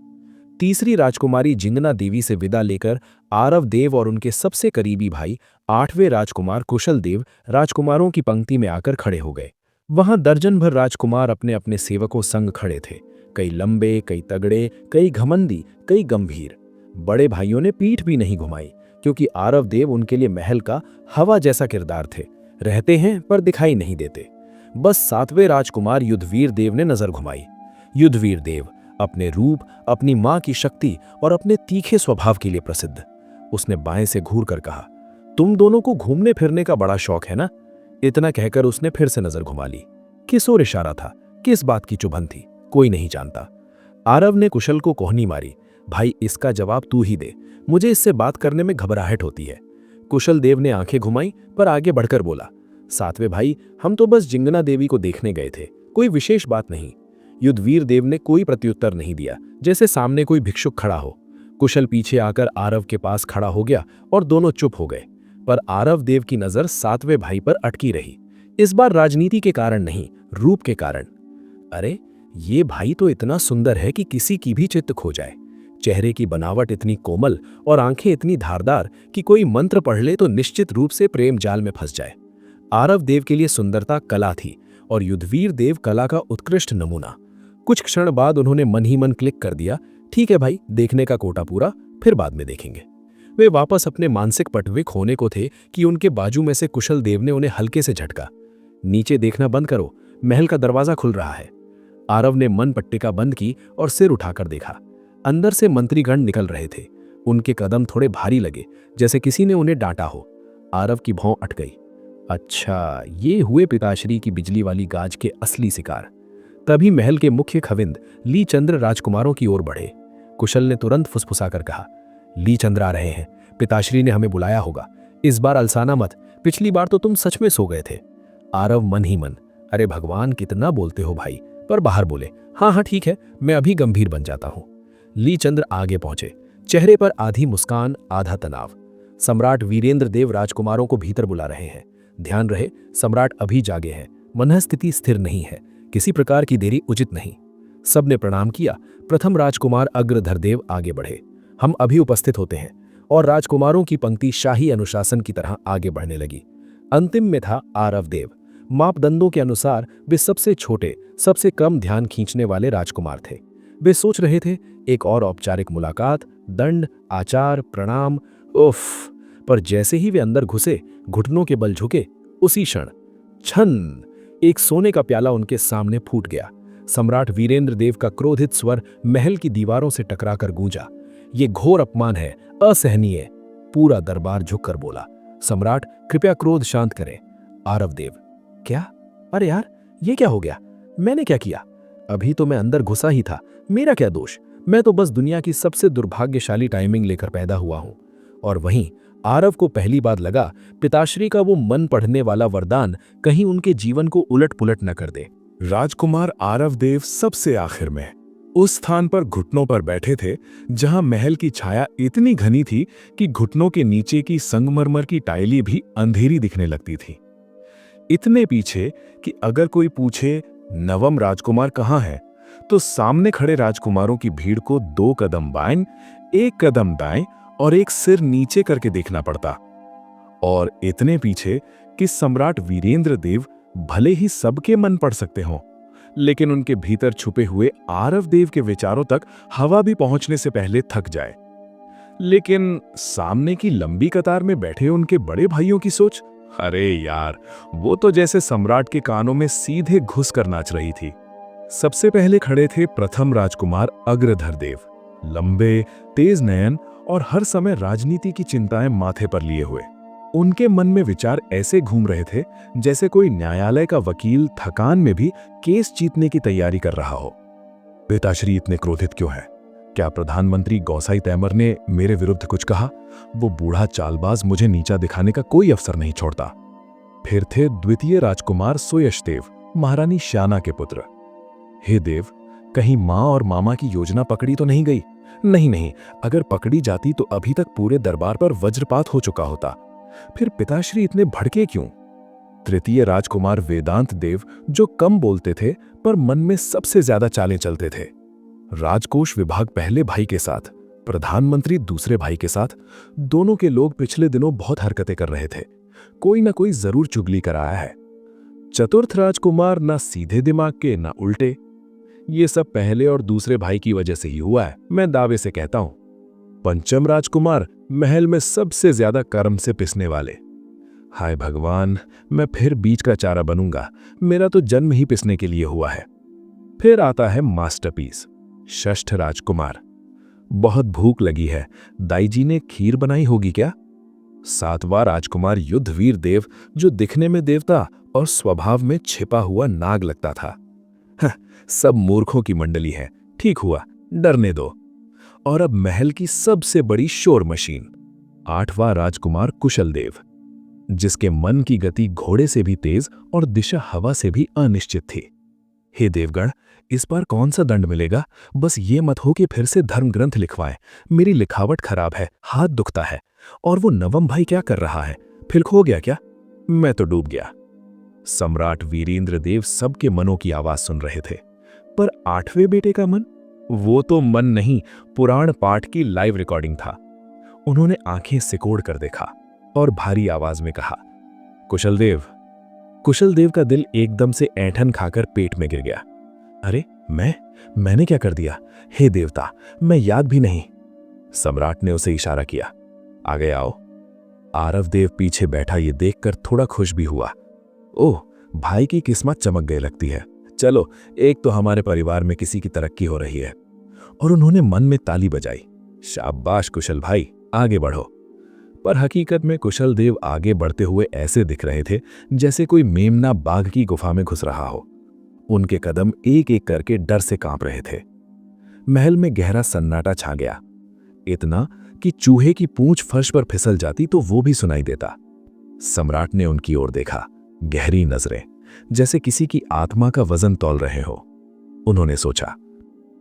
S1: तीसरी राजकुमारी जिंगना देवी से विदा लेकर आरव देव और उनके सबसे करीबी भाई 8वें राजकुमार कुशल देव राजकुमारों की पंक्ति में आकर खड़े हो गए। वहां दर्जन भर राजकुमार अपने अपने सेवकों संग खड़े थे, कई लंबे, कई तगड़े, कई घमंडी, कई गंभीर। बड़े भाइयों ने पीठ भी नहीं घुमाई, क्योंकि आरव देव उनके लिए महल का हवा जैसा किरदार थे, रहते हैं पर दिखाई नहीं देते। बस 7वें राजकुमार युद्धवीर देव ने नजर घुमाई। युद्धवीर देव अपने रूप, अपनी मां की शक्ति और अपने तीखे स्वभाव के लिए प्रसिद्ध। उसने बाएं से घूर कर कहा, तुम दोनों को घूमने फिरने का बड़ा शौक है ना? इतना कहकर उसने फिर से नजर घुमा ली। किस ओर इशारा था, किस बात की चुभन थी, कोई नहीं जानता। आरव ने कुशल को कोहनी मारी, भाई इसका जवाब तू ही दे, मुझे इससे बात करने में घबराहट होती है। कुशल देव ने आंखें घुमाई पर आगे बढ़कर बोला, 7वें भाई, हम तो बस जिंगना देवी को देखने गए थे, कोई विशेष बात नहीं। युद्धवीर देव ने कोई प्रत्युत्तर नहीं दिया, जैसे सामने कोई भिक्षुक खड़ा हो। कुशल पीछे आकर आरव के पास खड़ा हो गया और दोनों चुप हो गए। पर आरव देव की नजर 7वें भाई पर अटकी रही, इस बार राजनीति के कारण नहीं, रूप के कारण। अरे ये भाई तो इतना सुंदर है कि किसी की भी चित्त खो जाए। चेहरे की बनावट इतनी कोमल और आंखें इतनी धारदार कि कोई मंत्र पढ़ ले तो निश्चित रूप से प्रेम जाल में फंस जाए। आरव देव के लिए सुंदरता कला थी और युद्धवीर देव कला का उत्कृष्ट नमूना। कुछ क्षण बाद उन्होंने मन ही मन क्लिक कर दिया, ठीक है भाई, देखने का कोटा पूरा, फिर बाद में देखेंगे।
S3: वे वापस अपने मानसिक पटवे खोने को थे कि उनके बाजू में से कुशल देव ने उन्हें हल्के से झटका। नीचे देखना बंद करो, महल का दरवाजा खुल रहा है। आरव ने मन पट्टिका बंद की और सिर उठाकर देखा। अंदर से मंत्रीगण निकल रहे थे। उनके कदम थोड़े भारी लगे, जैसे किसी ने उन्हें डांटा हो। आरव की भौं अट गई। अच्छा, ये हुए पिताश्री की बिजली वाली गाज के असली शिकार। तभी महल के मुख्य खविंद ली चंद्र राजकुमारों की ओर बढ़े। कुशल ने तुरंत फुसफुसाकर कहा, ली चंद्र आ रहे हैं, पिताश्री ने हमें बुलाया होगा। इस बार अलसाना मत, पिछली बार तो तुम सच में सो गए थे। आरव मन ही मन, अरे भगवान कितना बोलते हो भाई, पर बाहर बोले, हाँ हाँ ठीक है, मैं अभी गंभीर बन जाता हूं। ली चंद्र आगे पहुंचे, चेहरे पर आधी मुस्कान आधा तनाव। सम्राट वीरेंद्र देव राजकुमारों को भीतर बुला रहे हैं। ध्यान रहे, सम्राट अभी जागे हैं, मनःस्थिति स्थिर नहीं है, किसी प्रकार की देरी उचित नहीं। सबने प्रणाम किया। प्रथम राजकुमार अग्रधरदेव आगे बढ़े। हम अभी उपस्थित होते हैं। और राजकुमारों की पंक्ति शाही अनुशासन की तरह आगे बढ़ने लगी। अंतिम में था आरव देव। मापदंडों के अनुसार वे सबसे छोटे, सबसे कम ध्यान खींचने वाले राजकुमार थे। वे सोच रहे थे, एक और औपचारिक मुलाकात, दंड, आचार, प्रणाम, उफ। पर जैसे ही वे अंदर घुसे, घुटनों के बल झुके, उसी क्षण छन एक सोने का प्याला उनके सामने फूट गया। सम्राट वीरेंद्र देव का क्रोधित स्वर महल की दीवारों से टकराकर गूंजा। ये घोर अपमान है, असहनीय। पूरा दरबार झुककर बोला, सम्राट कृपया क्रोध शांत करें। आरव देव, क्या? अरे यार, ये क्या हो गया? मैंने क्या किया? अभी तो मैं अंदर घुसा ही था, मेरा क्या दोष? मैं तो बस दुनिया की सबसे दुर्भाग्यशाली टाइमिंग लेकर पैदा हुआ हूं। और वहीं आरव को पहली बार लगा, पिताश्री का वो मन पढ़ने वाला वरदान कहीं उनके जीवन को उलट पुलट न कर दे।
S2: राजकुमार आरव देव सबसे आखिर में उस स्थान पर घुटनों पर बैठे थे जहां महल की छाया इतनी घनी थी कि घुटनों के नीचे की संगमरमर की टाइली भी अंधेरी दिखने लगती थी। इतने पीछे कि अगर कोई पूछे नवम राजकुमार कहाँ है, तो सामने खड़े राजकुमारों की भीड़ को 2 कदम बाएं, 1 कदम दाएं और एक सिर नीचे करके देखना पड़ता। और इतने पीछे कि सम्राट वीरेंद्र देव भले ही सबके मन पढ़ सकते हों, लेकिन उनके भीतर छुपे हुए आरव देव के विचारों तक हवा भी पहुंचने से पहले थक जाए। लेकिन सामने की लंबी कतार में बैठे उनके बड़े भाइयों की सोच, अरे यार, वो तो जैसे सम्राट के कानों में सीधे घुस कर नाच रही थी। सबसे पहले खड़े थे प्रथम राजकुमार अग्रधर देव, लंबे तेज नयन और हर समय राजनीति की चिंताएं माथे पर लिए हुए। उनके मन में विचार ऐसे घूम रहे थे जैसे कोई न्यायालय का वकील थकान में भी केस जीतने की तैयारी कर रहा हो। पिताश्री इतने क्रोधित क्यों है? क्या प्रधानमंत्री गौसाई तैमर ने मेरे विरुद्ध कुछ कहा? वो बूढ़ा चालबाज मुझे नीचा दिखाने का कोई अवसर नहीं छोड़ता। फिर थे द्वितीय राजकुमार सुयशदेव, महारानी श्याना के पुत्र। हे देव, कहीं माँ और मामा की योजना पकड़ी तो नहीं गई? नहीं, अगर पकड़ी जाती तो अभी तक पूरे दरबार पर वज्रपात हो चुका होता। फिर पिताश्री इतने भड़के क्यों? तृतीय राजकुमार वेदांत देव, जो कम बोलते थे पर मन में सबसे ज्यादा चालें चलते थे। राजकोष विभाग पहले भाई के साथ, प्रधानमंत्री दूसरे भाई के साथ। दोनों के लोग पिछले दिनों बहुत हरकतें कर रहे थे। कोई ना कोई जरूर चुगली कर आया है। चतुर्थ राजकुमार ना सीधे दिमाग के ना उल्टे। ये सब पहले और दूसरे भाई की वजह से ही हुआ है, मैं दावे से कहता हूं। पंचम राजकुमार महल में सबसे ज्यादा कर्म से पिसने वाले। हाय भगवान, मैं फिर बीच का चारा बनूंगा। मेरा तो जन्म ही पिसने के लिए हुआ है। फिर आता है मास्टरपीस, षष्ठ राजकुमार। बहुत भूख लगी है, दाई जी ने खीर बनाई होगी क्या? सातवां राजकुमार युद्धवीर देव, जो दिखने में देवता और स्वभाव में छिपा हुआ नाग लगता था। सब मूर्खों की मंडली है, ठीक हुआ, डरने दो। और अब महल की सबसे बड़ी शोर मशीन, आठवां राजकुमार कुशल देव, जिसके मन की गति घोड़े से भी तेज और दिशा हवा से भी अनिश्चित थी। हे देवगण, इस बार कौन सा दंड मिलेगा? बस ये मत हो कि फिर से धर्म ग्रंथ लिखवाएं। मेरी लिखावट खराब है, हाथ दुखता है। और वो नवम भाई क्या कर रहा है? फिर खो गया क्या? मैं तो डूब गया। सम्राट वीरेंद्र देव सबके मनों की आवाज सुन रहे थे, पर आठवें बेटे का मन? वो तो मन नहीं, पुराण पाठ की लाइव रिकॉर्डिंग था। उन्होंने आंखें सिकोड़ कर देखा और भारी आवाज में कहा, कुशल देव। कुशल देव का दिल एकदम से ऐंठन खाकर पेट में गिर गया। अरे मैंने क्या कर दिया? हे देवता, मैं याद भी नहीं। सम्राट ने उसे इशारा किया,
S3: आगे आओ। आरव देव पीछे बैठा ये देखकर थोड़ा खुश भी हुआ। ओह, भाई की किस्मत चमक गई लगती है। चलो, एक तो हमारे परिवार में किसी की तरक्की हो रही है। और उन्होंने मन में ताली बजाई। शाबाश कुशल भाई, आगे बढ़ो। पर हकीकत में कुशल देव आगे बढ़ते हुए ऐसे दिख रहे थे जैसे कोई मेमना बाघ की गुफा में घुस रहा हो। उनके कदम एक एक करके डर से कांप रहे थे। महल में गहरा सन्नाटा छा गया, इतना कि चूहे की पूंछ फर्श पर फिसल जाती तो वो भी सुनाई देता। सम्राट ने उनकी ओर देखा, गहरी नजरें, जैसे किसी की आत्मा का वजन तौल रहे हो। उन्होंने सोचा,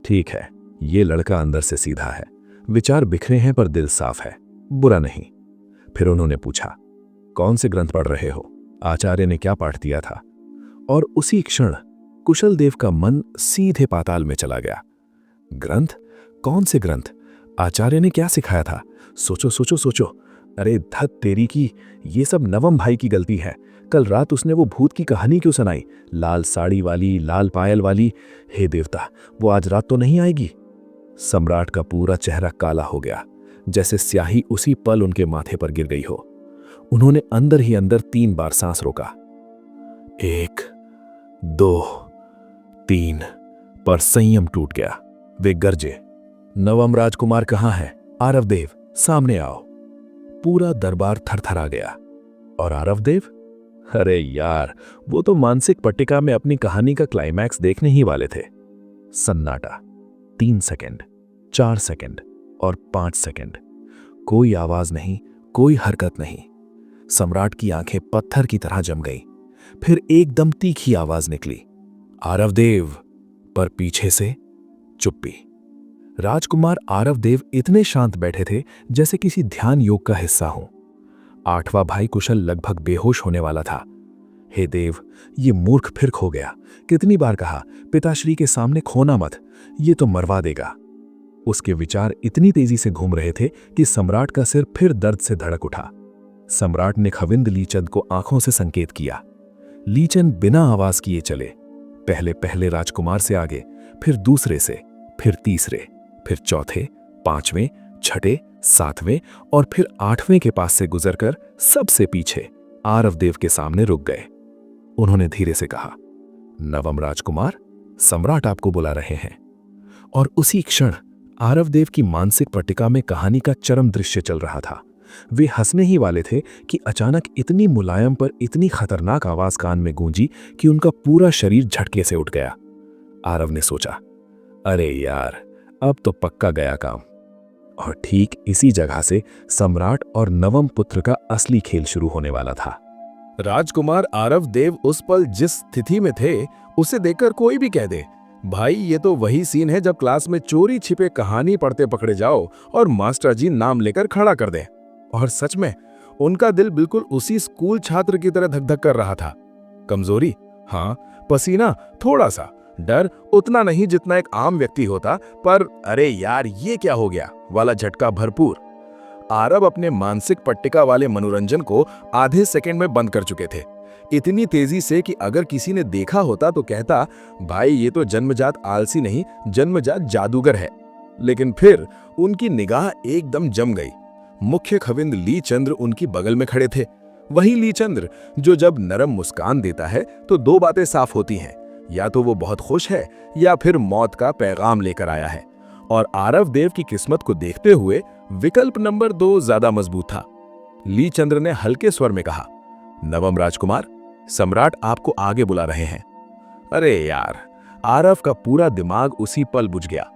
S3: ठीक है, ये लड़का अंदर से सीधा है, विचार बिखरे हैं पर दिल साफ है, बुरा नहीं। फिर उन्होंने पूछा, कौन से ग्रंथ पढ़ रहे हो? आचार्य ने क्या पाठ दिया था? और उसी क्षण कुशल देव का मन सीधे पाताल में चला गया। ग्रंथ? कौन से ग्रंथ? आचार्य ने क्या सिखाया था? सोचो सोचो सोचो। अरे धत तेरी की, ये सब नवम भाई की गलती है। कल रात उसने वो भूत की कहानी क्यों सुनाई? लाल साड़ी वाली, लाल पायल वाली। हे देवता, वो आज रात तो नहीं आएगी? सम्राट का पूरा चेहरा काला हो गया, जैसे स्याही उसी पल उनके माथे पर गिर गई हो। उन्होंने अंदर ही अंदर 3 बार सांस रोका। 1, 2, 3 पर संयम टूट गया। वे गरजे, नवम राजकुमार कहाँ है? आरव देव, सामने आओ। पूरा दरबार थरथरा गया। और आरव देव? अरे यार, वो तो मानसिक पट्टिका में अपनी कहानी का क्लाइमैक्स देखने ही वाले थे। सन्नाटा। 3 सेकंड, 4 सेकंड और 5 सेकंड। कोई आवाज नहीं, कोई हरकत नहीं। सम्राट की आंखें पत्थर की तरह जम गईं। फिर एकदम तीखी आवाज निकली, आरव देव। पर पीछे से चुप्पी। राजकुमार आरव देव इतने शांत बैठे थे जैसे किसी ध्यान योग का हिस्सा हो। 8वां भाई कुशल लगभग बेहोश होने वाला था। हे देव, ये मूर्ख फिर खो गया। कितनी बार कहा, पिताश्री के सामने खोना मत, ये तो मरवा देगा। उसके विचार इतनी तेजी से घूम रहे थे कि सम्राट का सिर फिर दर्द से धड़क उठा। सम्राट ने खविंद लीचंद को आंखों से संकेत किया। लीचंद बिना आवाज किए चले, पहले राजकुमार से आगे, फिर दूसरे से, फिर तीसरे, फिर चौथे, 5वें, 6ठे, 7वें और फिर 8वें के पास से गुजरकर सबसे पीछे आरव देव के सामने रुक गए। उन्होंने धीरे से कहा, नवम राजकुमार, सम्राट आपको बुला रहे हैं। और उसी क्षण आरव देव की मानसिक पट्टिका में कहानी का चरम दृश्य चल रहा था। वे हंसने ही वाले थे कि अचानक इतनी मुलायम पर इतनी खतरनाक आवाज कान में गूंजी कि उनका पूरा शरीर झटके से उठ गया। आरव ने सोचा, अरे यार, अब तो पक्का गया काम। और ठीक इसी जगह से सम्राट और नवम पुत्र का असली खेल शुरू होने वाला था।
S1: राजकुमार आरव देव उस पल जिस स्थिति में थे, उसे देखकर कोई भी कह दे, भाई ये तो वही सीन है जब क्लास में चोरी छिपे कहानी पढ़ते पकड़े जाओ और मास्टर जी नाम लेकर खड़ा कर दें। और सच में उनका दिल बिल्कुल उसी स्कूल छात्र की तरह धक धक कर रहा था। कमजोरी, हाँ, पसीना थोड़ा सा, डर उतना नहीं जितना एक आम व्यक्ति होता, पर अरे यार ये क्या हो गया वाला झटका भरपूर। आरव अपने मानसिक पट्टिका वाले मनोरंजन को आधे सेकंड में बंद कर चुके थे, इतनी तेजी से कि अगर किसी ने देखा होता तो कहता, भाई ये तो जन्मजात आलसी नहीं, जन्मजात जादूगर है। लेकिन फिर उनकी निगाह एकदम जम गई। मुख्य खविंद लीचंद्र उनकी बगल में खड़े थे। वही लीचंद्र जो जब नरम मुस्कान देता है तो 2 बातें साफ होती हैं, या तो वो बहुत खुश है या फिर मौत का पैगाम लेकर आया है। और आरव देव की किस्मत को देखते हुए विकल्प नंबर 2 ज्यादा मजबूत था। लीचंद्र ने हल्के स्वर में कहा, नवम राजकुमार, सम्राट आपको आगे बुला रहे हैं। अरे यार, आरव का पूरा दिमाग उसी पल बुझ गया।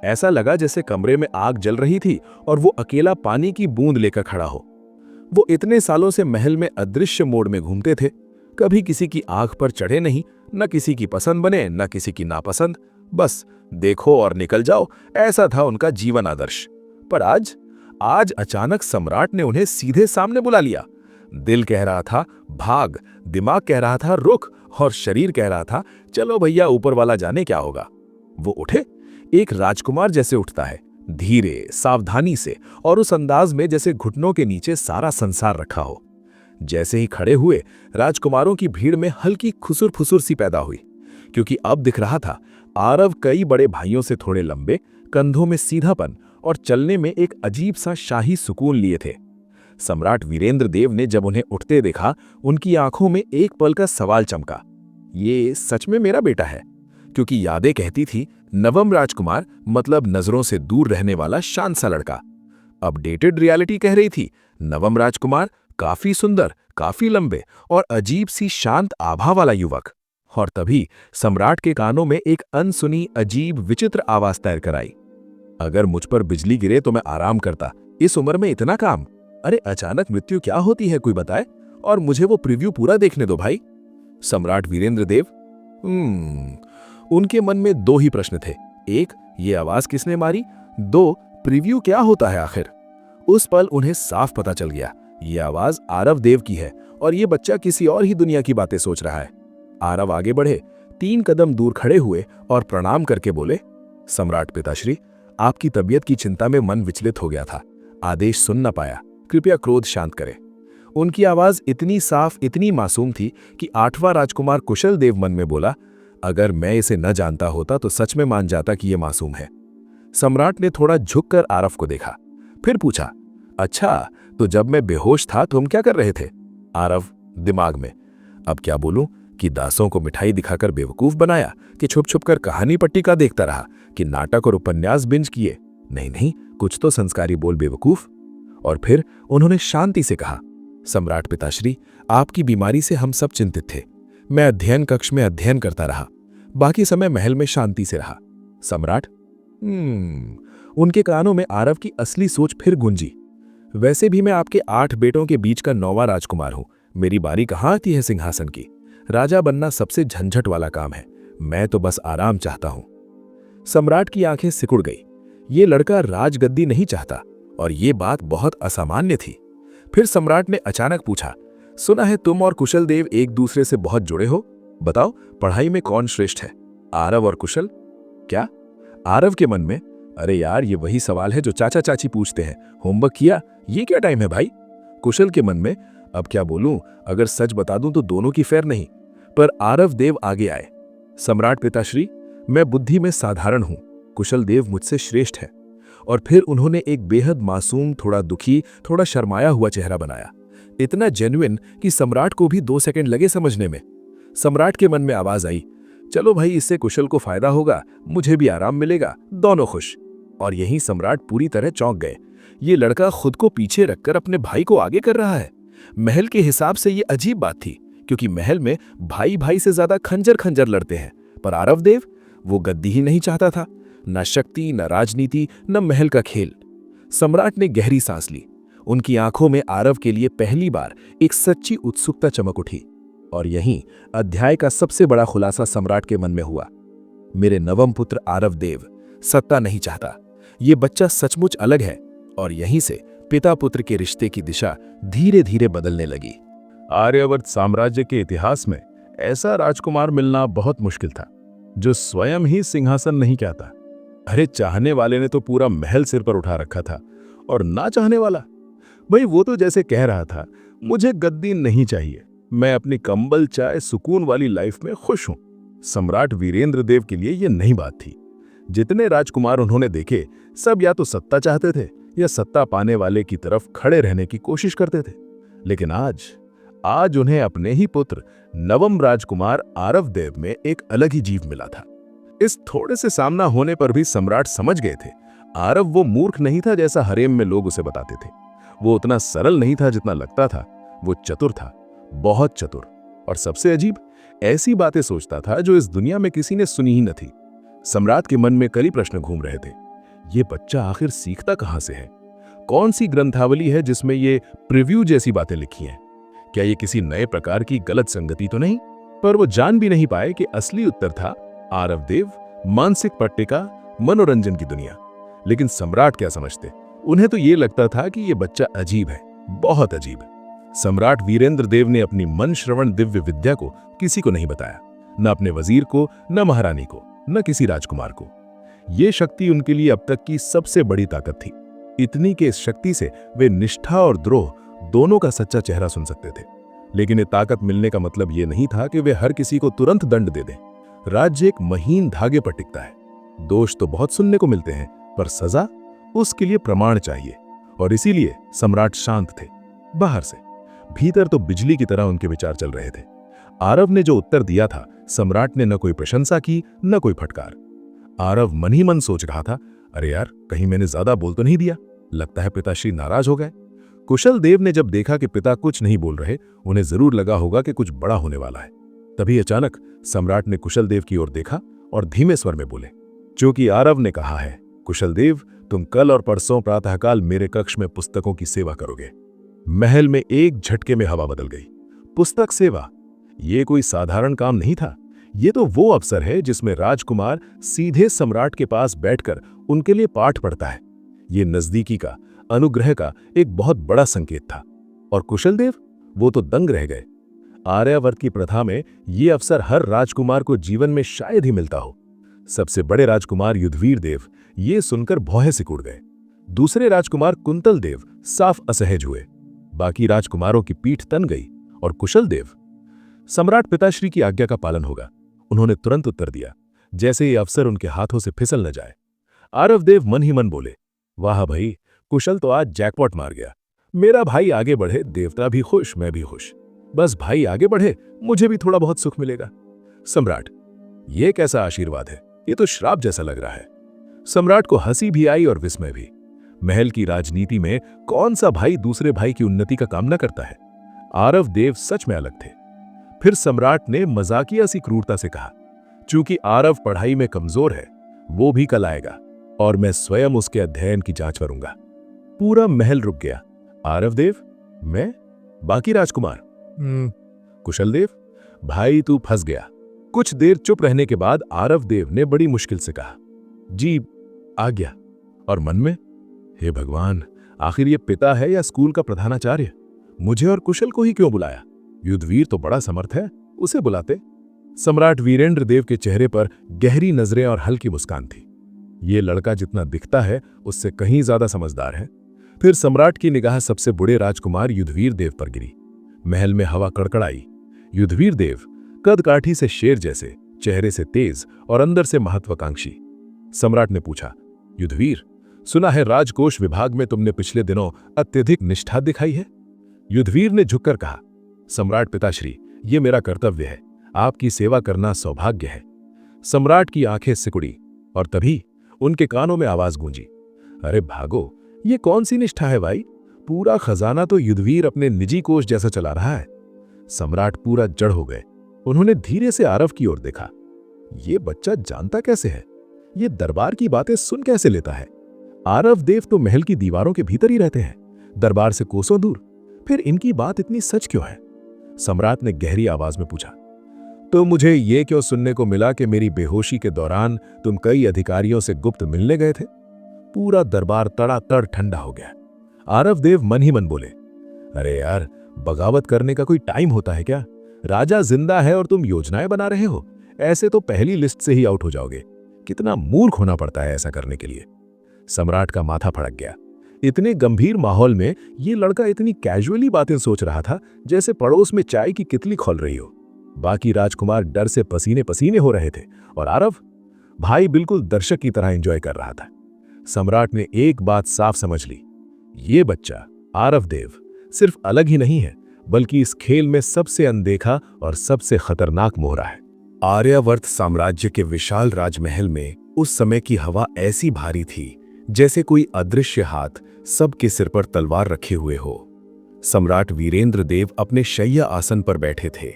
S1: ऐसा लगा जैसे कमरे में आग जल रही थी और वो अकेला पानी की बूंद लेकर खड़ा हो। वो इतने सालों से महल में अदृश्य मोड में घूमते थे, कभी किसी की आंख पर चढ़े नहीं, न किसी की पसंद बने न किसी की नापसंद, बस देखो और निकल जाओ, ऐसा था उनका जीवन आदर्श। पर आज अचानक सम्राट ने उन्हें सीधे सामने बुला लिया। दिल कह रहा था भाग, दिमाग कह रहा था रुक, और शरीर कह रहा था चलो भैया, ऊपर वाला जाने क्या होगा। वो उठे, एक राजकुमार जैसे उठता है, धीरे सावधानी से, और उस अंदाज में जैसे घुटनों के नीचे सारा संसार रखा हो। जैसे ही खड़े हुए, राजकुमारों की भीड़ में हल्की खुसुर फुसुर सी पैदा हुई, क्योंकि अब दिख रहा था आरव कई बड़े भाइयों से थोड़े लंबे, कंधों में सीधापन और चलने में एक अजीब सा शाही सुकून लिए थे।
S3: सम्राट वीरेंद्र देव ने जब उन्हें उठते देखा, उनकी आंखों में एक पल का सवाल चमका, ये सच में मेरा बेटा है? क्योंकि यादें कहती थी नवम राजकुमार मतलब नजरों से दूर रहने वाला शांत सा लड़का। अपडेटेड रियलिटी कह रही थी नवम राजकुमार काफी सुंदर, काफी लंबे और अजीब सी शांत आभा वाला युवक। और तभी सम्राट के कानों में एक अनसुनी अजीब विचित्र आवाज तैर कर आई, अगर मुझ पर बिजली गिरे तो मैं आराम करता, इस उम्र में इतना काम। अरे अचानक मृत्यु क्या होती है, कोई बताए, और मुझे वो प्रीव्यू पूरा देखने दो भाई। सम्राट वीरेंद्र देव। उनके मन में दो ही प्रश्न थे, एक, ये आवाज किसने मारी, दो, प्रीव्यू क्या होता है आखिर। उस पल उन्हें साफ पता चल गया, ये आवाज आरव देव की है और ये बच्चा किसी और ही दुनिया की बातें सोच रहा है। आरव आगे बढ़े, 3 कदम दूर खड़े हुए और प्रणाम करके बोले, सम्राट पिताश्री, आपकी तबीयत की चिंता में मन विचलित हो गया था, आदेश सुन न पाया, कृपया क्रोध शांत करें। उनकी आवाज इतनी साफ, इतनी मासूम थी कि 8वां राजकुमार कुशल देव मन में बोला, अगर मैं इसे न जानता होता तो सच में मान जाता कि यह मासूम है। सम्राट ने थोड़ा झुककर आरव को देखा, फिर पूछा, अच्छा तो जब मैं बेहोश था तुम क्या कर रहे थे? आरव दिमाग में, अब क्या बोलूं कि दासों को मिठाई दिखाकर बेवकूफ बनाया, कि छुप छुप कर कहानी पट्टिका देखता रहा, कि नाटक और उपन्यास बिंज किए? नहीं, कुछ तो संस्कारी बोल बेवकूफ। और फिर उन्होंने शांति से कहा, सम्राट पिताश्री, आपकी बीमारी से हम सब चिंतित थे। मैं अध्ययन कक्ष में अध्ययन करता रहा, बाकी समय महल में शांति से रहा। सम्राट। उनके कानों में आरव की असली सोच फिर गूंजी, वैसे भी मैं आपके 8 बेटों के बीच का 9वां राजकुमार हूं, मेरी बारी कहां आती है सिंहासन की? राजा बनना सबसे झंझट वाला काम है, मैं तो बस आराम चाहता हूं। सम्राट की आंखें सिकुड़ गई, ये लड़का राजगद्दी नहीं चाहता और ये बात बहुत असामान्य थी। फिर सम्राट ने अचानक पूछा, सुना है तुम और कुशल देव एक दूसरे से बहुत जुड़े हो, बताओ पढ़ाई में कौन श्रेष्ठ है, आरव और कुशल? क्या? आरव के मन में, अरे यार ये वही सवाल है जो चाचा चाची पूछते हैं, होमवर्क किया? ये क्या टाइम है भाई। कुशल के मन में, अब क्या बोलूं, अगर सच बता दूं तो दोनों की फेर नहीं। पर आरव देव आगे आए, सम्राट पिताश्री, मैं बुद्धि में साधारण हूं, कुशल देव मुझसे श्रेष्ठ है। और फिर उन्होंने एक बेहद मासूम, थोड़ा दुखी, थोड़ा शर्माया हुआ चेहरा बनाया, इतना जेन्युइन कि सम्राट को भी 2 सेकंड लगे समझने में। सम्राट के मन में आवाज आई, चलो भाई, इससे कुशल को फायदा होगा, मुझे भी आराम मिलेगा, दोनों खुश। और यहीं सम्राट पूरी तरह चौंक गए, ये लड़का खुद को पीछे रखकर अपने भाई को आगे कर रहा है। महल के हिसाब से ये अजीब बात थी, क्योंकि महल में भाई भाई से ज्यादा खंजर लड़ते हैं, पर आरव देव, वो गद्दी ही नहीं चाहता था, न शक्ति, न राजनीति, न महल का खेल। सम्राट ने गहरी सांस ली, उनकी आंखों में आरव के लिए पहली बार एक सच्ची उत्सुकता चमक उठी। और यहीं अध्याय का सबसे बड़ा खुलासा सम्राट के मन में हुआ, मेरे नवम पुत्र आरव देव सत्ता नहीं चाहता, ये बच्चा सचमुच अलग है। और यहीं से पिता पुत्र के रिश्ते की दिशा धीरे धीरे बदलने लगी।
S2: आर्यावर्त साम्राज्य के इतिहास में ऐसा राजकुमार मिलना बहुत मुश्किल था, जो स्वयं ही सिंहासन नहीं चाहता। अरे चाहने वाले ने तो पूरा महल सिर पर उठा रखा था, और ना चाहने वाला, भाई वो तो जैसे कह रहा था, मुझे गद्दी नहीं चाहिए, मैं अपनी कंबल चाय सुकून वाली लाइफ में खुश हूं। सम्राट वीरेंद्र देव के लिए यह नई बात थी। जितने राजकुमार उन्होंने देखे, सब या तो सत्ता चाहते थे या सत्ता पाने वाले की तरफ खड़े रहने की कोशिश करते थे। लेकिन आज उन्हें अपने ही पुत्र नवम राजकुमार आरव देव में एक अलग ही जीव मिला था। इस थोड़े से सामना होने पर भी सम्राट समझ गए थे, आरव वो मूर्ख नहीं था जैसा हरेम में लोग उसे बताते थे। वो उतना सरल नहीं था जितना लगता था, वो चतुर था, बहुत चतुर। और सबसे अजीब, ऐसी बातें सोचता था जो इस दुनिया में किसी ने सुनी ही न थी। सम्राट के मन में कई प्रश्न घूम रहे थे, ये बच्चा आखिर सीखता कहां से है? कौन सी ग्रंथावली है जिसमें ये प्रीव्यू जैसी बातें लिखी हैं? क्या ये किसी नए प्रकार की गलत संगति तो नहीं? पर वो जान भी नहीं पाए कि असली उत्तर था आरव देव, मानसिक पट्टिका, मनोरंजन की दुनिया। लेकिन सम्राट क्या समझते, उन्हें तो ये लगता था कि ये बच्चा अजीब है, बहुत अजीब। सम्राट वीरेंद्र देव ने अपनी मन श्रवण दिव्य विद्या को किसी को नहीं बताया, न अपने वजीर को, न महारानी को, न किसी राजकुमार को। ये शक्ति उनके लिए अब तक की सबसे बड़ी ताकत थी। इतनी कि इस शक्ति से वे निष्ठा और द्रोह दोनों का सच्चा चेहरा सुन सकते थे। लेकिन ये ताकत मिलने का मतलब ये नहीं था कि वे हर किसी को तुरंत दंड दे दें। राज्य एक महीन धागे पर टिकता है। दोष तो बहुत सुनने को मिलते हैं, पर सजा, उसके लिए प्रमाण चाहिए। और इसीलिए सम्राट शांत थे, बाहर से। भीतर तो बिजली की तरह उनके विचार चल रहे थे। आरव ने जो उत्तर दिया था, सम्राट ने न कोई प्रशंसा की न कोई फटकार। आरव मन ही मन सोच रहा था, अरे यार, कहीं मैंने ज्यादा बोल तो नहीं दिया? लगता है पिताश्री नाराज हो गए। कुशल देव ने जब देखा कि पिता कुछ नहीं बोल रहे, उन्हें जरूर लगा होगा कि कुछ बड़ा होने वाला है। तभी अचानक सम्राट ने कुशल देव की ओर देखा और धीमे स्वर में बोले, क्योंकि आरव ने कहा है, कुशल देव, तुम कल और परसों प्रातःकाल मेरे कक्ष में पुस्तकों की सेवा करोगे। महल में एक झटके में हवा बदल गई। पुस्तक सेवा, ये कोई साधारण काम नहीं था। ये तो वो अवसर है जिसमें राजकुमार सीधे सम्राट के पास बैठकर उनके लिए पाठ पढ़ता है। ये नजदीकी का, अनुग्रह का एक बहुत बड़ा संकेत था। और कुशल देव, वो तो दंग रह गए। आर्यावर्त की प्रथा में ये अवसर हर राजकुमार को जीवन में शायद ही मिलता हो। सबसे बड़े राजकुमार युद्धवीर देव ये सुनकर भौहें सिकुड़ गए। दूसरे राजकुमार कुंतल देव साफ असहज हुए। बाकी राजकुमारों की पीठ तन गई। और कुशल देव, सम्राट पिताश्री की आज्ञा का पालन होगा, उन्होंने तुरंत उत्तर दिया, जैसे ये अवसर उनके हाथों से फिसल न जाए। आरव देव मन ही मन बोले, वाह भाई, कुशल तो आज जैकपॉट मार गया। मेरा भाई आगे बढ़े, देवता भी खुश, मैं भी खुश। बस भाई आगे बढ़े, मुझे भी थोड़ा बहुत सुख मिलेगा। सम्राट, ये कैसा आशीर्वाद है? ये तो श्राप जैसा लग रहा है। सम्राट को हंसी भी आई और विस्मय भी। महल की राजनीति में कौन सा भाई दूसरे भाई की उन्नति का कामना करता है? आरव देव सच में अलग थे। फिर सम्राट ने मजाकिया सी क्रूरता से कहा, चूंकि आरव पढ़ाई में कमजोर है, वो भी कल आएगा और मैं स्वयं उसके अध्ययन की जांच करूंगा। पूरा महल रुक गया। आरव देव, मैं? बाकी राजकुमार, कुशल देव, भाई तू फंस गया। कुछ देर चुप रहने के बाद आरव देव ने बड़ी मुश्किल से कहा, जी आज्ञा। और मन में, हे भगवान, आखिर ये पिता है या स्कूल का प्रधानाचार्य? मुझे और कुशल को ही क्यों बुलाया? युद्धवीर तो बड़ा समर्थ है, उसे बुलाते। सम्राट वीरेंद्र देव के चेहरे पर गहरी नजरें और हल्की मुस्कान थी। ये लड़का जितना दिखता है उससे कहीं ज्यादा समझदार है। फिर सम्राट की निगाह सबसे बूढ़े राजकुमार युद्धवीर देव पर गिरी। महल में हवा कड़कड़ाई। युद्धवीर देव कद काठी से शेर जैसे, चेहरे से तेज और अंदर से महत्वाकांक्षी। सम्राट ने पूछा, युद्धवीर, सुना है राजकोष विभाग में तुमने पिछले दिनों अत्यधिक निष्ठा दिखाई है? युद्धवीर ने झुककर कहा, सम्राट पिताश्री, ये मेरा कर्तव्य है, आपकी सेवा करना सौभाग्य है। सम्राट की आंखें सिकुड़ी और तभी उनके कानों में आवाज गूंजी, अरे भागो, ये कौन सी निष्ठा है भाई? पूरा खजाना तो युद्धवीर अपने निजी कोष जैसा चला रहा है। सम्राट पूरा जड़ हो गए। उन्होंने धीरे से आरव की ओर देखा। ये बच्चा जानता कैसे है? ये दरबार की बातें सुन कैसे लेता है? आरव देव तो महल की दीवारों के भीतर ही रहते हैं, दरबार से कोसों दूर। फिर इनकी बात इतनी सच क्यों है? सम्राट ने गहरी आवाज में पूछा, तो मुझे ये क्यों सुनने को मिला कि मेरी बेहोशी के दौरान तुम कई अधिकारियों से गुप्त मिलने गए थे? पूरा दरबार तड़ातड़ ठंडा हो गया। आरव देव मन ही मन बोले, अरे यार, बगावत करने का कोई टाइम होता है क्या? राजा जिंदा है और तुम योजनाएं बना रहे हो। ऐसे तो पहली लिस्ट से ही आउट हो जाओगे। कितना मूर्ख होना पड़ता है ऐसा करने के लिए। सम्राट का माथा फड़क गया। इतने गंभीर माहौल में ये लड़का इतनी कैजुअली बातें सोच रहा था जैसे पड़ोस में चाय की कितली खोल रही हो। बाकी राजकुमार डर से पसीने पसीने हो रहे थे और आरव भाई बिल्कुल दर्शक की तरह एंजॉय कर रहा था। सम्राट ने एक बात साफ समझ ली, ये बच्चा आरव देव सिर्फ अलग ही नहीं है, बल्कि इस खेल में सबसे अनदेखा और सबसे खतरनाक मोहरा है।
S1: आर्यावर्त साम्राज्य के विशाल राजमहल में उस समय की हवा ऐसी भारी थी जैसे कोई अदृश्य हाथ सबके सिर पर तलवार रखे हुए हो। सम्राट वीरेंद्र देव अपने शय्या आसन पर बैठे थे।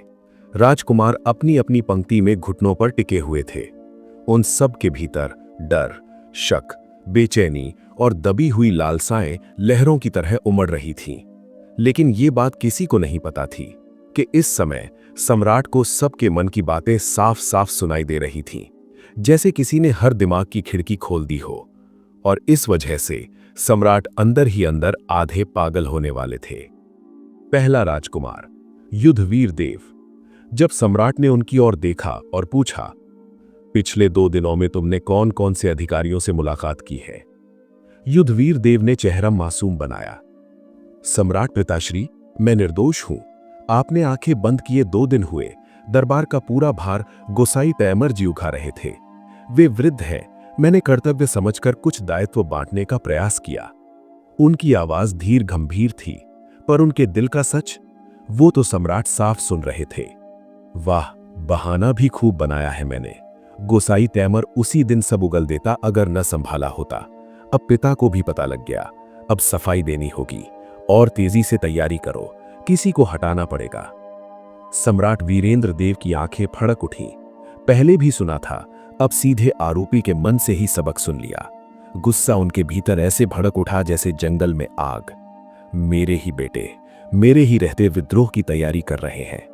S1: राजकुमार अपनी अपनी पंक्ति में घुटनों पर टिके हुए थे। उन सब के भीतर डर, शक, बेचैनी और दबी हुई लालसाएं लहरों की तरह उमड़ रही थीं। लेकिन ये बात किसी को नहीं पता थी कि इस समय सम्राट को सबके मन की बातें साफ साफ सुनाई दे रही थीं, जैसे किसी ने हर दिमाग की खिड़की खोल दी हो। और इस वजह से सम्राट अंदर ही अंदर आधे पागल होने वाले थे। पहला राजकुमार युद्धवीर देव। जब सम्राट ने उनकी ओर देखा और पूछा, पिछले 2 दिनों में तुमने कौन कौन से अधिकारियों से मुलाकात की है? युद्धवीर देव ने चेहरा मासूम बनाया। सम्राट पिताश्री, मैं निर्दोष हूं। आपने आंखें बंद किए 2 दिन हुए। दरबार का पूरा भार गोसाई तैमर जी उठा रहे थे। वे वृद्ध हैं। मैंने कर्तव्य समझकर कुछ दायित्व बांटने का प्रयास किया। उनकी आवाज धीर गंभीर थी,
S3: पर उनके दिल का सच, वो तो सम्राट साफ सुन रहे थे। वाह, बहाना भी खूब बनाया है मैंने। गोसाई तैमूर उसी दिन सब उगल देता अगर न संभाला होता। अब पिता को भी पता लग गया, अब सफाई देनी होगी और तेजी से तैयारी करो, किसी को हटाना पड़ेगा। सम्राट वीरेंद्र देव की आंखें फड़क उठी। पहले भी सुना था, अब सीधे आरोपी के मन से ही सबक सुन लिया। गुस्सा उनके भीतर ऐसे भड़क उठा जैसे जंगल में आग। मेरे ही बेटे, मेरे ही रहते विद्रोह की तैयारी कर रहे हैं।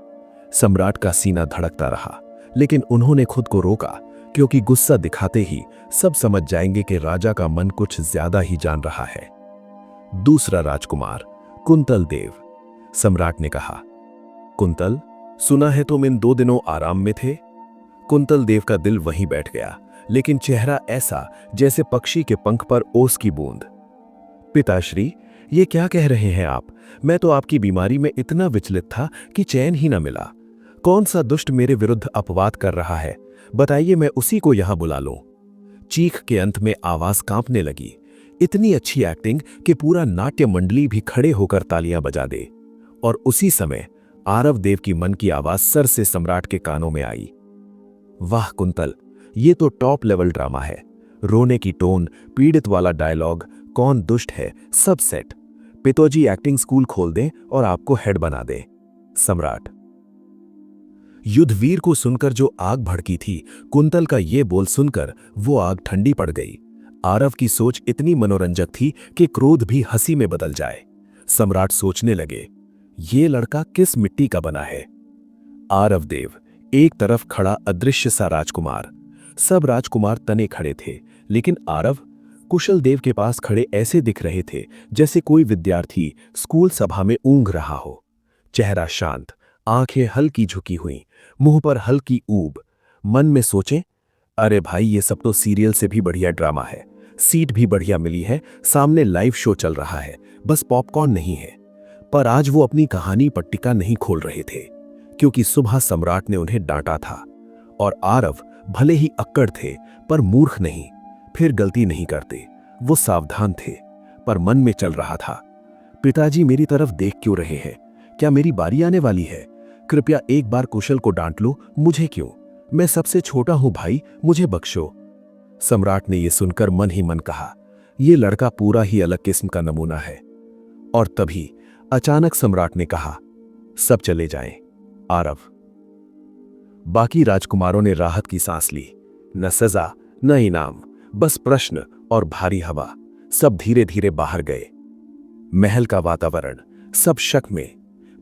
S3: सम्राट का सीना धड़कता रहा, लेकिन उन्होंने खुद को रोका, क्योंकि गुस्सा दिखाते ही सब समझ जाएंगे कि राजा का मन कुछ ज्यादा ही जान रहा है। दूसरा राजकुमार कुंतल देव। सम्राट ने कहा, कुंतल, सुना है तुम इन 2 दिनों आराम में थे। कुंतल देव का दिल वहीं बैठ गया, लेकिन चेहरा ऐसा जैसे पक्षी के पंख पर ओस की बूंद। पिताश्री, ये क्या कह रहे हैं आप? मैं तो आपकी बीमारी में इतना विचलित था कि चैन ही न मिला। कौन सा दुष्ट मेरे विरुद्ध अपवाद कर रहा है? बताइए, मैं उसी को यहां बुला लूं। चीख के अंत में आवाज कांपने लगी। इतनी अच्छी एक्टिंग कि पूरा नाट्य मंडली भी खड़े होकर तालियां बजा दे। और उसी समय आरव देव की मन की आवाज सर से सम्राट के कानों में आई। वाह कुंतल, ये तो टॉप लेवल ड्रामा है। रोने की टोन, पीड़ित वाला डायलॉग, कौन दुष्ट है, सब सेट। पितोजी एक्टिंग स्कूल खोल दें और आपको हेड बना दें। सम्राट। युद्धवीर को सुनकर जो आग भड़की थी, कुंतल का ये बोल सुनकर वो आग ठंडी पड़ गई। आरव की सोच इतनी मनोरंजक थी कि क्रोध भी हंसी में बदल जाए। सम्राट सोचने लगे, ये लड़का किस मिट्टी का बना है। आरव देव, एक तरफ खड़ा अदृश्य सा राजकुमार। सब राजकुमार तने खड़े थे, लेकिन आरव कुशल देव के पास खड़े ऐसे दिख रहे थे जैसे कोई विद्यार्थी स्कूल सभा में ऊँघ रहा हो। चेहरा शांत, आंखें हल्की झुकी हुई, मुंह पर हल्की ऊब। मन में सोचें, अरे भाई, ये सब तो सीरियल से भी बढ़िया ड्रामा है। सीट भी बढ़िया मिली है, सामने लाइव शो चल रहा है, बस पॉपकॉर्न नहीं है। पर आज वो अपनी कहानी पट्टिका नहीं खोल रहे थे, क्योंकि सुबह सम्राट ने उन्हें डांटा था। और आरव भले ही अक्कड़ थे, पर मूर्ख नहीं, फिर गलती नहीं करते। वो सावधान थे, पर मन में चल रहा था, पिताजी मेरी तरफ देख क्यों रहे हैं? क्या मेरी बारी आने वाली है? कृपया एक बार कुशल को डांट लो, मुझे क्यों? मैं सबसे छोटा हूं भाई, मुझे बख्शो। सम्राट ने यह सुनकर मन ही मन कहा, यह लड़का पूरा ही अलग किस्म का नमूना है। और तभी अचानक सम्राट ने कहा, सब चले जाएं। आरव। बाकी राजकुमारों ने राहत की सांस ली। न सजा, न इनाम, बस प्रश्न और भारी हवा। सब धीरे धीरे बाहर गए। महल का वातावरण सब शक में।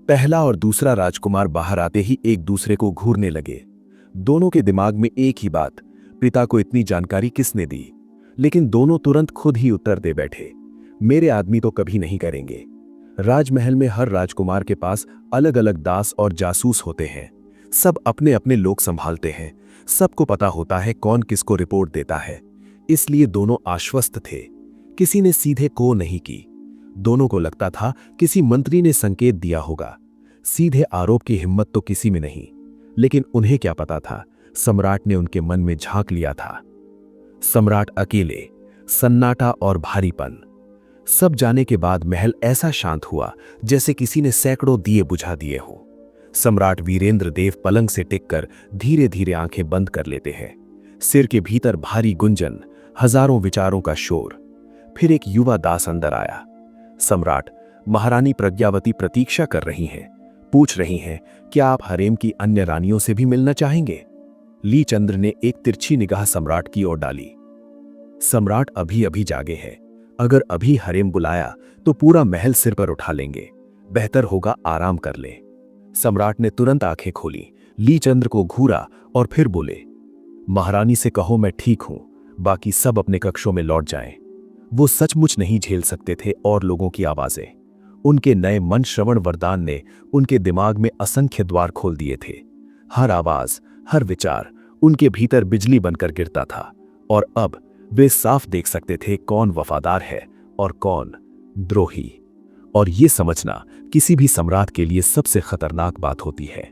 S3: पहला और दूसरा राजकुमार बाहर आते ही एक दूसरे को घूरने लगे। दोनों के दिमाग में एक ही बात, पिता को इतनी जानकारी किसने दी? लेकिन दोनों तुरंत खुद ही उत्तर दे बैठे, मेरे आदमी तो कभी नहीं करेंगे। राजमहल में हर राजकुमार के पास अलग अलग दास और जासूस होते हैं। सब अपने अपने लोग संभालते हैं। सबको पता होता है कौन किसको रिपोर्ट देता है। इसलिए दोनों आश्वस्त थे। किसी ने सीधे को नहीं की। दोनों को लगता था किसी मंत्री ने संकेत दिया होगा। सीधे आरोप की हिम्मत तो किसी में नहीं। लेकिन उन्हें क्या पता था, सम्राट ने उनके मन में झांक लिया था। सम्राट अकेले, सन्नाटा और भारीपन। सब जाने के बाद महल ऐसा शांत हुआ जैसे किसी ने सैकड़ों दिए बुझा दिए हो। सम्राट वीरेंद्र देव पलंग से टिककर धीरे धीरे आंखें बंद कर लेते हैं। सिर के भीतर भारी गुंजन, हजारों विचारों का शोर। फिर एक युवा दास अंदर आया। सम्राट, महारानी प्रज्ञावती प्रतीक्षा कर रही हैं। पूछ रही हैं, क्या आप हरेम की अन्य रानियों से भी मिलना चाहेंगे? ली चंद्र ने एक तिरछी निगाह सम्राट की ओर डाली। सम्राट अभी अभी जागे हैं। अगर अभी हरेम बुलाया तो पूरा महल सिर पर उठा लेंगे। बेहतर होगा आराम कर ले। सम्राट ने तुरंत आंखें खोली, ली चंद्र को घूरा और फिर बोले, महारानी से कहो मैं ठीक हूं, बाकी सब अपने कक्षों में लौट जाएं। वो सचमुच नहीं झेल सकते थे और लोगों की आवाजें। उनके नए मन श्रवण वरदान ने उनके दिमाग में असंख्य द्वार खोल दिए थे। हर आवाज, हर विचार उनके भीतर बिजली बनकर गिरता था। और अब वे साफ देख सकते थे कौन वफादार है और कौन द्रोही। और ये समझना किसी भी सम्राट के लिए सबसे खतरनाक बात होती है।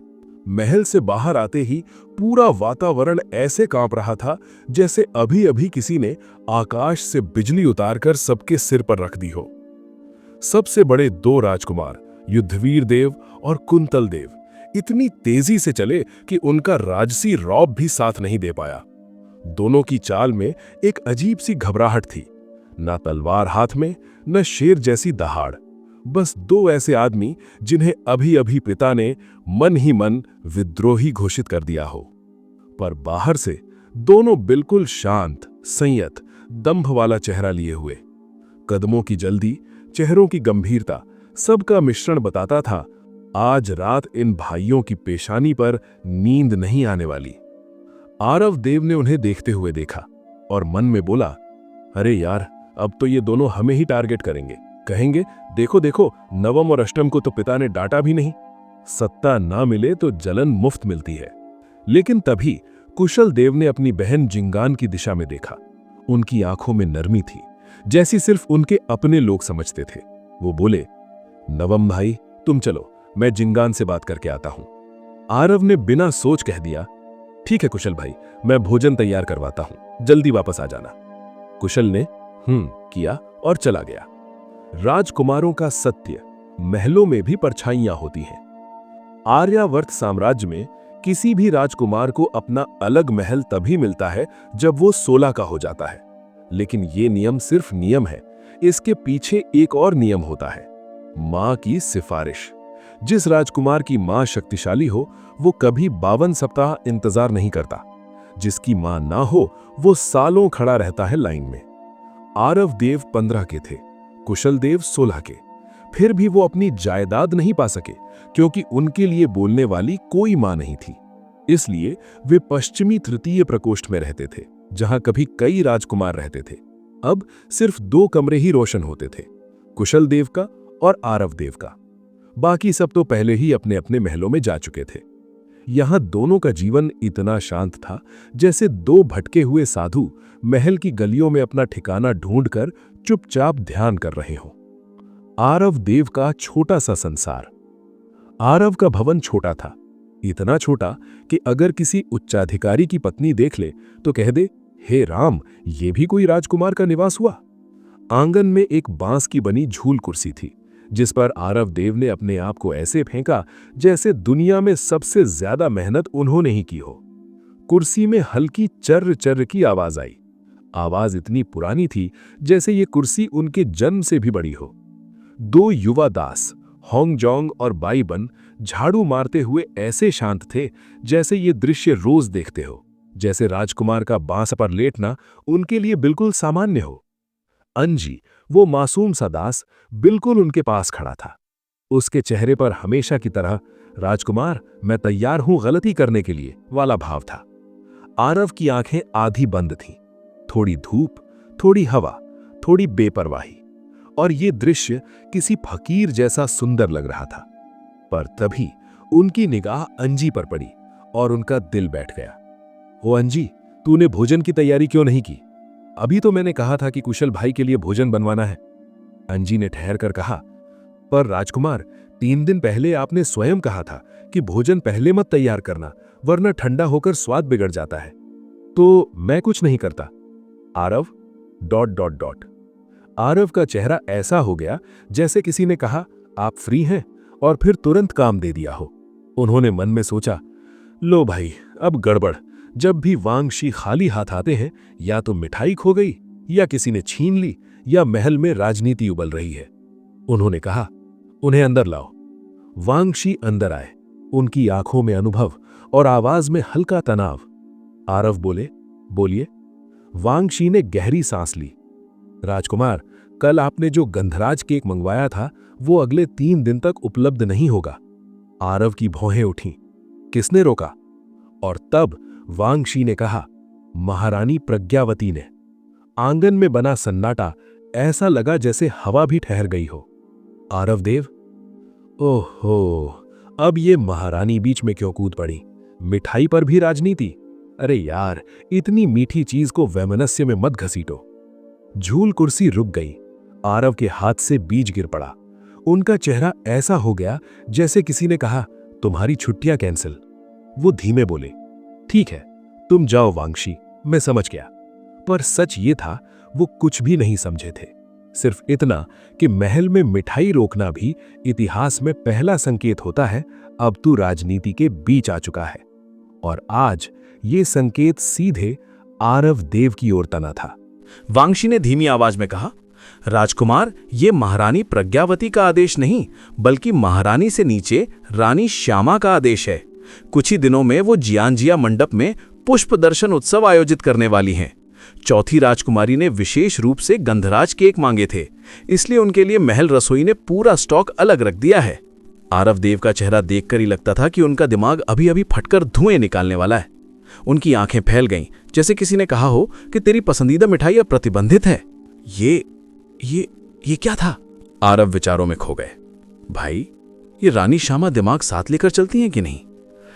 S2: महल से बाहर आते ही पूरा वातावरण ऐसे कांप रहा था जैसे अभी अभी किसी ने आकाश से बिजली उतारकर सबके सिर पर रख दी हो। सबसे बड़े 2 राजकुमार युद्धवीर देव और कुंतल देव इतनी तेजी से चले कि उनका राजसी रौब भी साथ नहीं दे पाया। दोनों की चाल में एक अजीब सी घबराहट थी, ना तलवार हाथ में, न शेर जैसी दहाड़। बस दो ऐसे आदमी जिन्हें अभी अभी पिता ने मन ही मन विद्रोही घोषित कर दिया हो। पर बाहर से दोनों बिल्कुल शांत, संयत, दंभ वाला चेहरा लिए हुए। कदमों की जल्दी, चेहरों की गंभीरता, सबका मिश्रण बताता था आज रात इन भाइयों की पेशानी पर नींद नहीं आने वाली। आरव देव ने उन्हें देखते हुए देखा और मन में बोला, अरे यार, अब तो ये दोनों हमें ही टारगेट करेंगे। कहेंगे, देखो देखो, नवम और अष्टम को तो पिता ने डांटा भी नहीं। सत्ता ना मिले तो जलन मुफ्त मिलती है। लेकिन तभी कुशल देव ने अपनी बहन जिंगान की दिशा में देखा। उनकी आंखों में नरमी थी, जैसी सिर्फ उनके अपने लोग समझते थे। वो बोले, नवम भाई, तुम चलो, मैं जिंगान से बात करके आता हूं। आरव ने बिना सोच कह दिया, ठीक है कुशल भाई, मैं भोजन तैयार करवाता हूं, जल्दी वापस आ जाना। कुशल ने किया और चला गया। राजकुमारों का सत्य महलों में भी परछाइयां होती हैं। आर्यावर्त साम्राज्य में किसी भी राजकुमार को अपना अलग महल तभी मिलता है जब वो 16 का हो जाता है। लेकिन ये नियम सिर्फ नियम है, इसके पीछे एक और नियम होता है, मां की सिफारिश। जिस राजकुमार की मां शक्तिशाली हो वो कभी 52 सप्ताह इंतजार नहीं करता। जिसकी मां ना हो वो सालों खड़ा रहता है लाइन में। आरव देव 15 के थे, कुशल देव 16 के। फिर भी वो अपनी जायदाद नहीं पा सके क्योंकि उनके लिए बोलने वाली कोई मां नहीं थी। इसलिए वे पश्चिमी तृतीय प्रकोष्ठ में रहते थे, जहां कभी कई राजकुमार रहते थे। अब सिर्फ 2 कमरे ही रोशन होते थे, कुशल देव का और आरव देव का। बाकी सब तो पहले ही अपने अपने महलों में जा चुके थे। यहां दोनों का जीवन इतना शांत था जैसे 2 भटके हुए साधु महल की गलियों में अपना ठिकाना ढूंढकर चुपचाप ध्यान कर रहे हों। आरव देव का छोटा सा संसार। आरव का भवन छोटा था, इतना छोटा कि अगर किसी उच्चाधिकारी की पत्नी देख ले तो कह दे, हे राम, ये भी कोई राजकुमार का निवास हुआ। आंगन में एक बांस की बनी झूल कुर्सी थी, जिस पर आरव देव ने अपने आप को ऐसे फेंका जैसे दुनिया में सबसे ज्यादा मेहनत उन्होंने ही की हो। कुर्सी में हल्की चर्र चर्र की आवाज आई। आवाज इतनी पुरानी थी जैसे ये कुर्सी उनके जन्म से भी बड़ी हो। 2 युवा दास, होंगजोंग और बाईबन, झाड़ू मारते हुए ऐसे शांत थे जैसे ये दृश्य रोज देखते हो, जैसे राजकुमार का बांस पर लेटना उनके लिए बिल्कुल सामान्य हो। अंजी, वो मासूम सा दास, बिल्कुल उनके पास खड़ा था। उसके चेहरे पर हमेशा की तरह राजकुमार, मैं तैयार हूं गलती करने के लिए वाला भाव था। आरव की आंखें आधी बंद थीं, थोड़ी धूप, थोड़ी हवा, थोड़ी बेपरवाही, और ये दृश्य किसी फकीर जैसा सुंदर लग रहा था। पर तभी उनकी निगाह अंजी पर पड़ी और उनका दिल बैठ गया। ओ अंजी, तूने भोजन की तैयारी क्यों नहीं की? अभी तो मैंने कहा था कि कुशल भाई के लिए भोजन बनवाना है। अंजी ने ठहर कर कहा, पर राजकुमार, 3 दिन पहले आपने स्वयं कहा था कि भोजन पहले मत तैयार करना, वरना ठंडा होकर स्वाद बिगड़ जाता है। तो मैं कुछ नहीं करता। आरव ... आरव का चेहरा ऐसा हो गया जैसे किसी ने कहा, आप फ्री हैं, और फिर तुरंत काम दे दिया हो। उन्होंने मन में सोचा, लो भाई, अब गड़बड़। जब भी वांगशी खाली हाथ आते हैं, या तो मिठाई खो गई, या किसी ने छीन ली, या महल में राजनीति उबल रही है। उन्होंने कहा, उन्हें अंदर लाओ। वांगशी अंदर आए, उनकी आंखों में अनुभव और आवाज में हल्का तनाव। आरव बोले, बोलिए। वांगशी ने गहरी सांस ली। राजकुमार, कल आपने जो गंधराज केक मंगवाया था वो अगले 3 दिन तक उपलब्ध नहीं होगा। आरव की भौहें उठीं। किसने रोका? और तब वांगशी ने कहा, महारानी प्रज्ञावती ने। आंगन में बना सन्नाटा ऐसा लगा जैसे हवा भी ठहर गई हो। आरव देव, ओहो, अब ये महारानी बीच में क्यों कूद पड़ी? मिठाई पर भी राजनीति? अरे यार, इतनी मीठी चीज को वैमनस्य में मत घसीटो। झूल कुर्सी रुक गई। आरव के हाथ से बीज गिर पड़ा। उनका चेहरा ऐसा हो गया जैसे किसी ने कहा, तुम्हारी छुट्टियां कैंसिल। वो धीमे बोले, ठीक है, तुम जाओ वांगशी, मैं समझ गया। पर सच ये था, वो कुछ भी नहीं समझे थे।
S3: सिर्फ इतना कि महल में मिठाई रोकना भी इतिहास में पहला संकेत होता है, अब तू राजनीति के बीच आ चुका है। और आज ये संकेत सीधे आरव देव की ओर तना था।
S1: वांगशी ने धीमी आवाज में कहा, राजकुमार, ये महारानी प्रज्ञावती का आदेश नहीं, बल्कि महारानी से नीचे रानी श्यामा का आदेश है। कुछ ही दिनों में वो जियानजिया मंडप में पुष्प दर्शन उत्सव आयोजित करने वाली हैं। चौथी राजकुमारी ने विशेष रूप से गंधराज केक मांगे थे, इसलिए उनके लिए महल रसोई ने पूरा स्टॉक अलग रख दिया है। आरव देव का चेहरा देखकर ही लगता था कि उनका दिमाग अभी अभी फटकर धुएं निकालने वाला है। उनकी आंखें फैल गईं, जैसे किसी ने कहा हो कि तेरी पसंदीदा मिठाई अब प्रतिबंधित है। ये क्या था? आरव विचारों में खो गए। भाई, ये रानी श्यामा दिमाग साथ लेकर चलती हैं कि नहीं?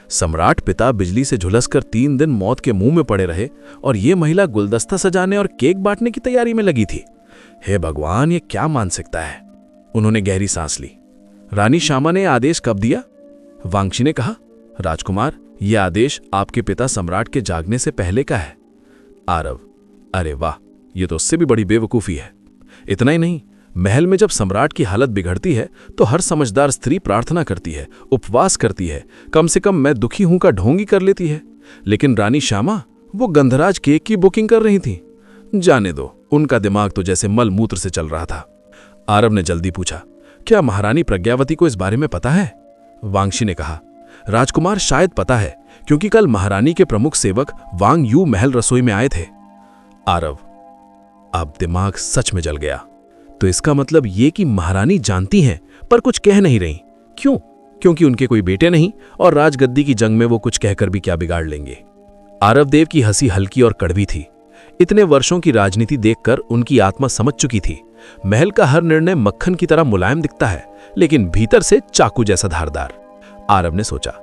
S1: सम्राट पिता बिजली से झुलसकर 3 दिन मौत के मुंह में पड़े रहे और ये महिला गुलदस्ता सजाने और केक बांटने की तैयारी में लगी थी। हे भगवान, ये क्या मानसिकता है? उन्होंने गहरी सांस ली। रानी श्यामा ने आदेश कब दिया? वांगशी ने कहा, राजकुमार, यह आदेश आपके पिता सम्राट के जागने से पहले का है। आरव, अरे वाह, ये तो उससे भी बड़ी बेवकूफ़ी है। इतना ही नहीं, महल में जब सम्राट की हालत बिगड़ती है तो हर समझदार स्त्री प्रार्थना करती है, उपवास करती है, कम से कम मैं दुखी हूं का ढोंगी कर लेती है। लेकिन रानी श्यामा, वो गंधराज केक की बुकिंग कर रही थी। जाने दो, उनका दिमाग तो जैसे मल मूत्र से चल रहा था। आरव ने जल्दी पूछा, क्या महारानी प्रज्ञावती को इस बारे में पता है? वांगशी ने कहा, राजकुमार, शायद पता है, क्योंकि कल महारानी के प्रमुख सेवक वांग यू महल रसोई में आए थे। आरव, अब दिमाग सच में जल गया। तो इसका मतलब ये कि महारानी जानती हैं पर कुछ कह नहीं रही। क्यों? क्योंकि उनके कोई बेटे नहीं और राजगद्दी की जंग में वो कुछ कहकर भी क्या बिगाड़ लेंगे। आरव देव की हंसी हल्की और कड़वी थी। इतने वर्षों की राजनीति देखकर उनकी आत्मा समझ चुकी थी, महल का हर निर्णय मक्खन की तरह मुलायम दिखता है, लेकिन भीतर से चाकू जैसा धारदार। आरव ने सोचा,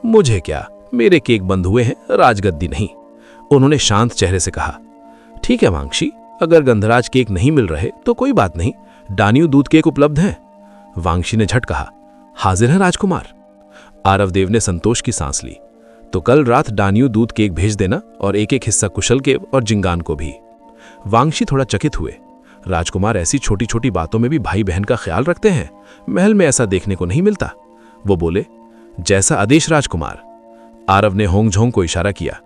S1: मुझे क्या, मेरे केक बंद हुए हैं, राजगद्दी नहीं। उन्होंने शांत चेहरे से कहा, ठीक है वांगशी, अगर गंधराज केक नहीं मिल रहे तो कोई बात नहीं, डानियू दूध केक उपलब्ध है। वांगशी ने झट कहा, हाजिर है राजकुमार। आरव देव ने संतोष की सांस ली। तो कल रात डानियू दूध केक भेज देना और एक एक हिस्सा कुशल के और जिंगान को भी। वांगशी थोड़ा चकित हुए। राजकुमार ऐसी छोटी छोटी बातों में भी भाई बहन का ख्याल रखते हैं, महल में ऐसा देखने को नहीं मिलता। वो बोले, जैसा आदेश राजकुमार। आरव ने होंग झोंग को इशारा किया,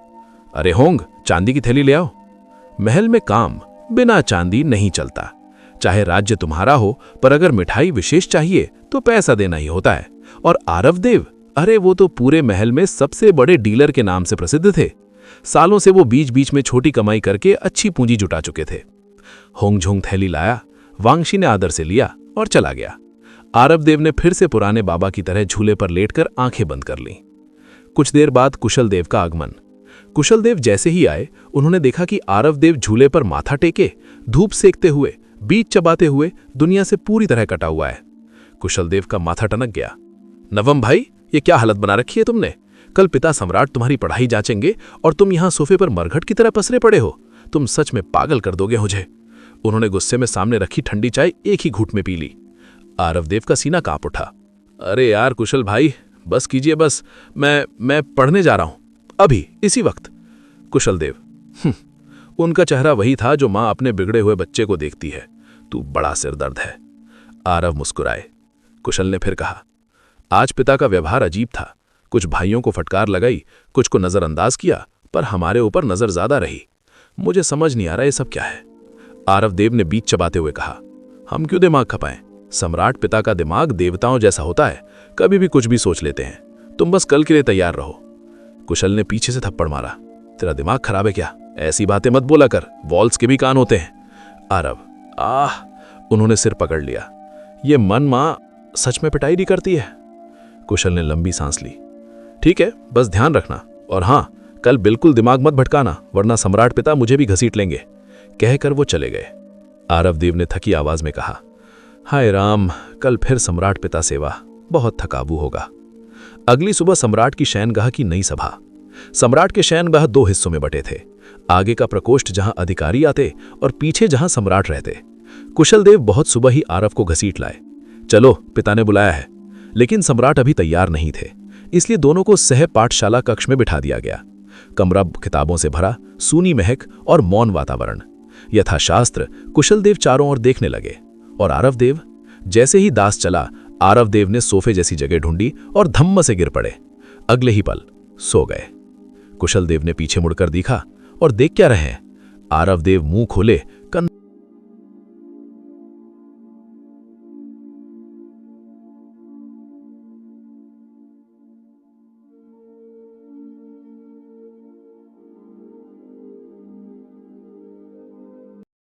S1: अरे होंग, चांदी की थैली ले आओ। महल में काम बिना चांदी नहीं चलता। चाहे राज्य तुम्हारा हो, पर अगर मिठाई विशेष चाहिए तो पैसा देना ही होता है। और आरव देव, अरे वो तो पूरे महल में सबसे बड़े डीलर के नाम से प्रसिद्ध थे। सालों से वो बीच बीच में छोटी कमाई करके अच्छी पूंजी जुटा चुके थे। होंगझोंग थैली लाया, वांगशी ने आदर से लिया और चला गया। आरव देव ने फिर से पुराने बाबा की तरह झूले पर लेटकर आंखें बंद कर लीं। कुछ देर बाद कुशल देव का आगमन। कुशल देव जैसे ही आए, उन्होंने देखा कि आरव देव झूले पर माथा टेके, धूप सेकते हुए, बीज चबाते हुए दुनिया से पूरी तरह कटा हुआ है। कुशल देव का माथा टनक गया। नवम भाई, ये क्या हालत बना रखी है तुमने? कल पिता सम्राट तुम्हारी पढ़ाई जांचेंगे और तुम यहां सोफे पर मरघट की तरह पसरे पड़े हो। तुम सच में पागल कर दोगे मुझे। उन्होंने गुस्से में सामने रखी ठंडी चाय एक ही घूंट में पी ली। आरव देव का सीना कांप उठा। अरे यार कुशल भाई, बस कीजिए, बस मैं पढ़ने जा रहा हूं, अभी इसी वक्त। कुशल देव, उनका चेहरा वही था जो मां अपने बिगड़े हुए बच्चे को देखती है। तू बड़ा सिरदर्द है। आरव मुस्कुराए। कुशल ने फिर कहा, आज पिता का व्यवहार अजीब था। कुछ भाइयों को फटकार लगाई, कुछ को नजरअंदाज किया, पर हमारे ऊपर नजर ज्यादा रही। मुझे समझ नहीं आ रहा ये सब क्या है। आरव देव ने बीच चबाते हुए कहा, हम क्यों दिमाग खपाएं? सम्राट पिता का दिमाग देवताओं जैसा होता है, कभी भी कुछ भी सोच लेते हैं। तुम बस कल के लिए तैयार रहो। कुशल ने पीछे से थप्पड़ मारा। तेरा दिमाग खराब है क्या? ऐसी बातें मत बोला कर, वॉल्स के भी कान होते हैं। आरव, उन्होंने सिर पकड़ लिया। ये मन मां सच में पिटाई नहीं करती है? कुशल ने लंबी सांस ली। ठीक है, बस ध्यान रखना, और हाँ, कल बिल्कुल दिमाग मत भटकाना, वरना सम्राट पिता मुझे भी घसीट लेंगे। कहकर वो चले गए। आरव देव ने थकी आवाज में कहा, हाय राम, कल फिर सम्राट पिता सेवा, बहुत थकाऊ होगा। अगली सुबह सम्राट की शयनगाह की नई सभा। सम्राट के शयनगाह 2 हिस्सों में बटे थे। आगे का प्रकोष्ठ जहां अधिकारी आते और पीछे जहां सम्राट रहते। कुशल देव बहुत सुबह ही आरव को घसीट लाए। चलो, पिता ने बुलाया है। लेकिन सम्राट अभी तैयार नहीं थे, इसलिए दोनों को सह पाठशाला कक्ष में बिठा दिया गया। कमरा किताबों से भरा, सूनी महक और मौन वातावरण।
S3: यथाशास्त्र कुशलदेव चारों ओर देखने लगे और आरवदेव, जैसे ही दास चला, आरवदेव ने सोफे जैसी जगह ढूंढी और धम्म से गिर पड़े। अगले ही पल सो गए। कुशलदेव ने पीछे मुड़कर देखा और देख क्या रहे हैं, आरवदेव मुंह खोले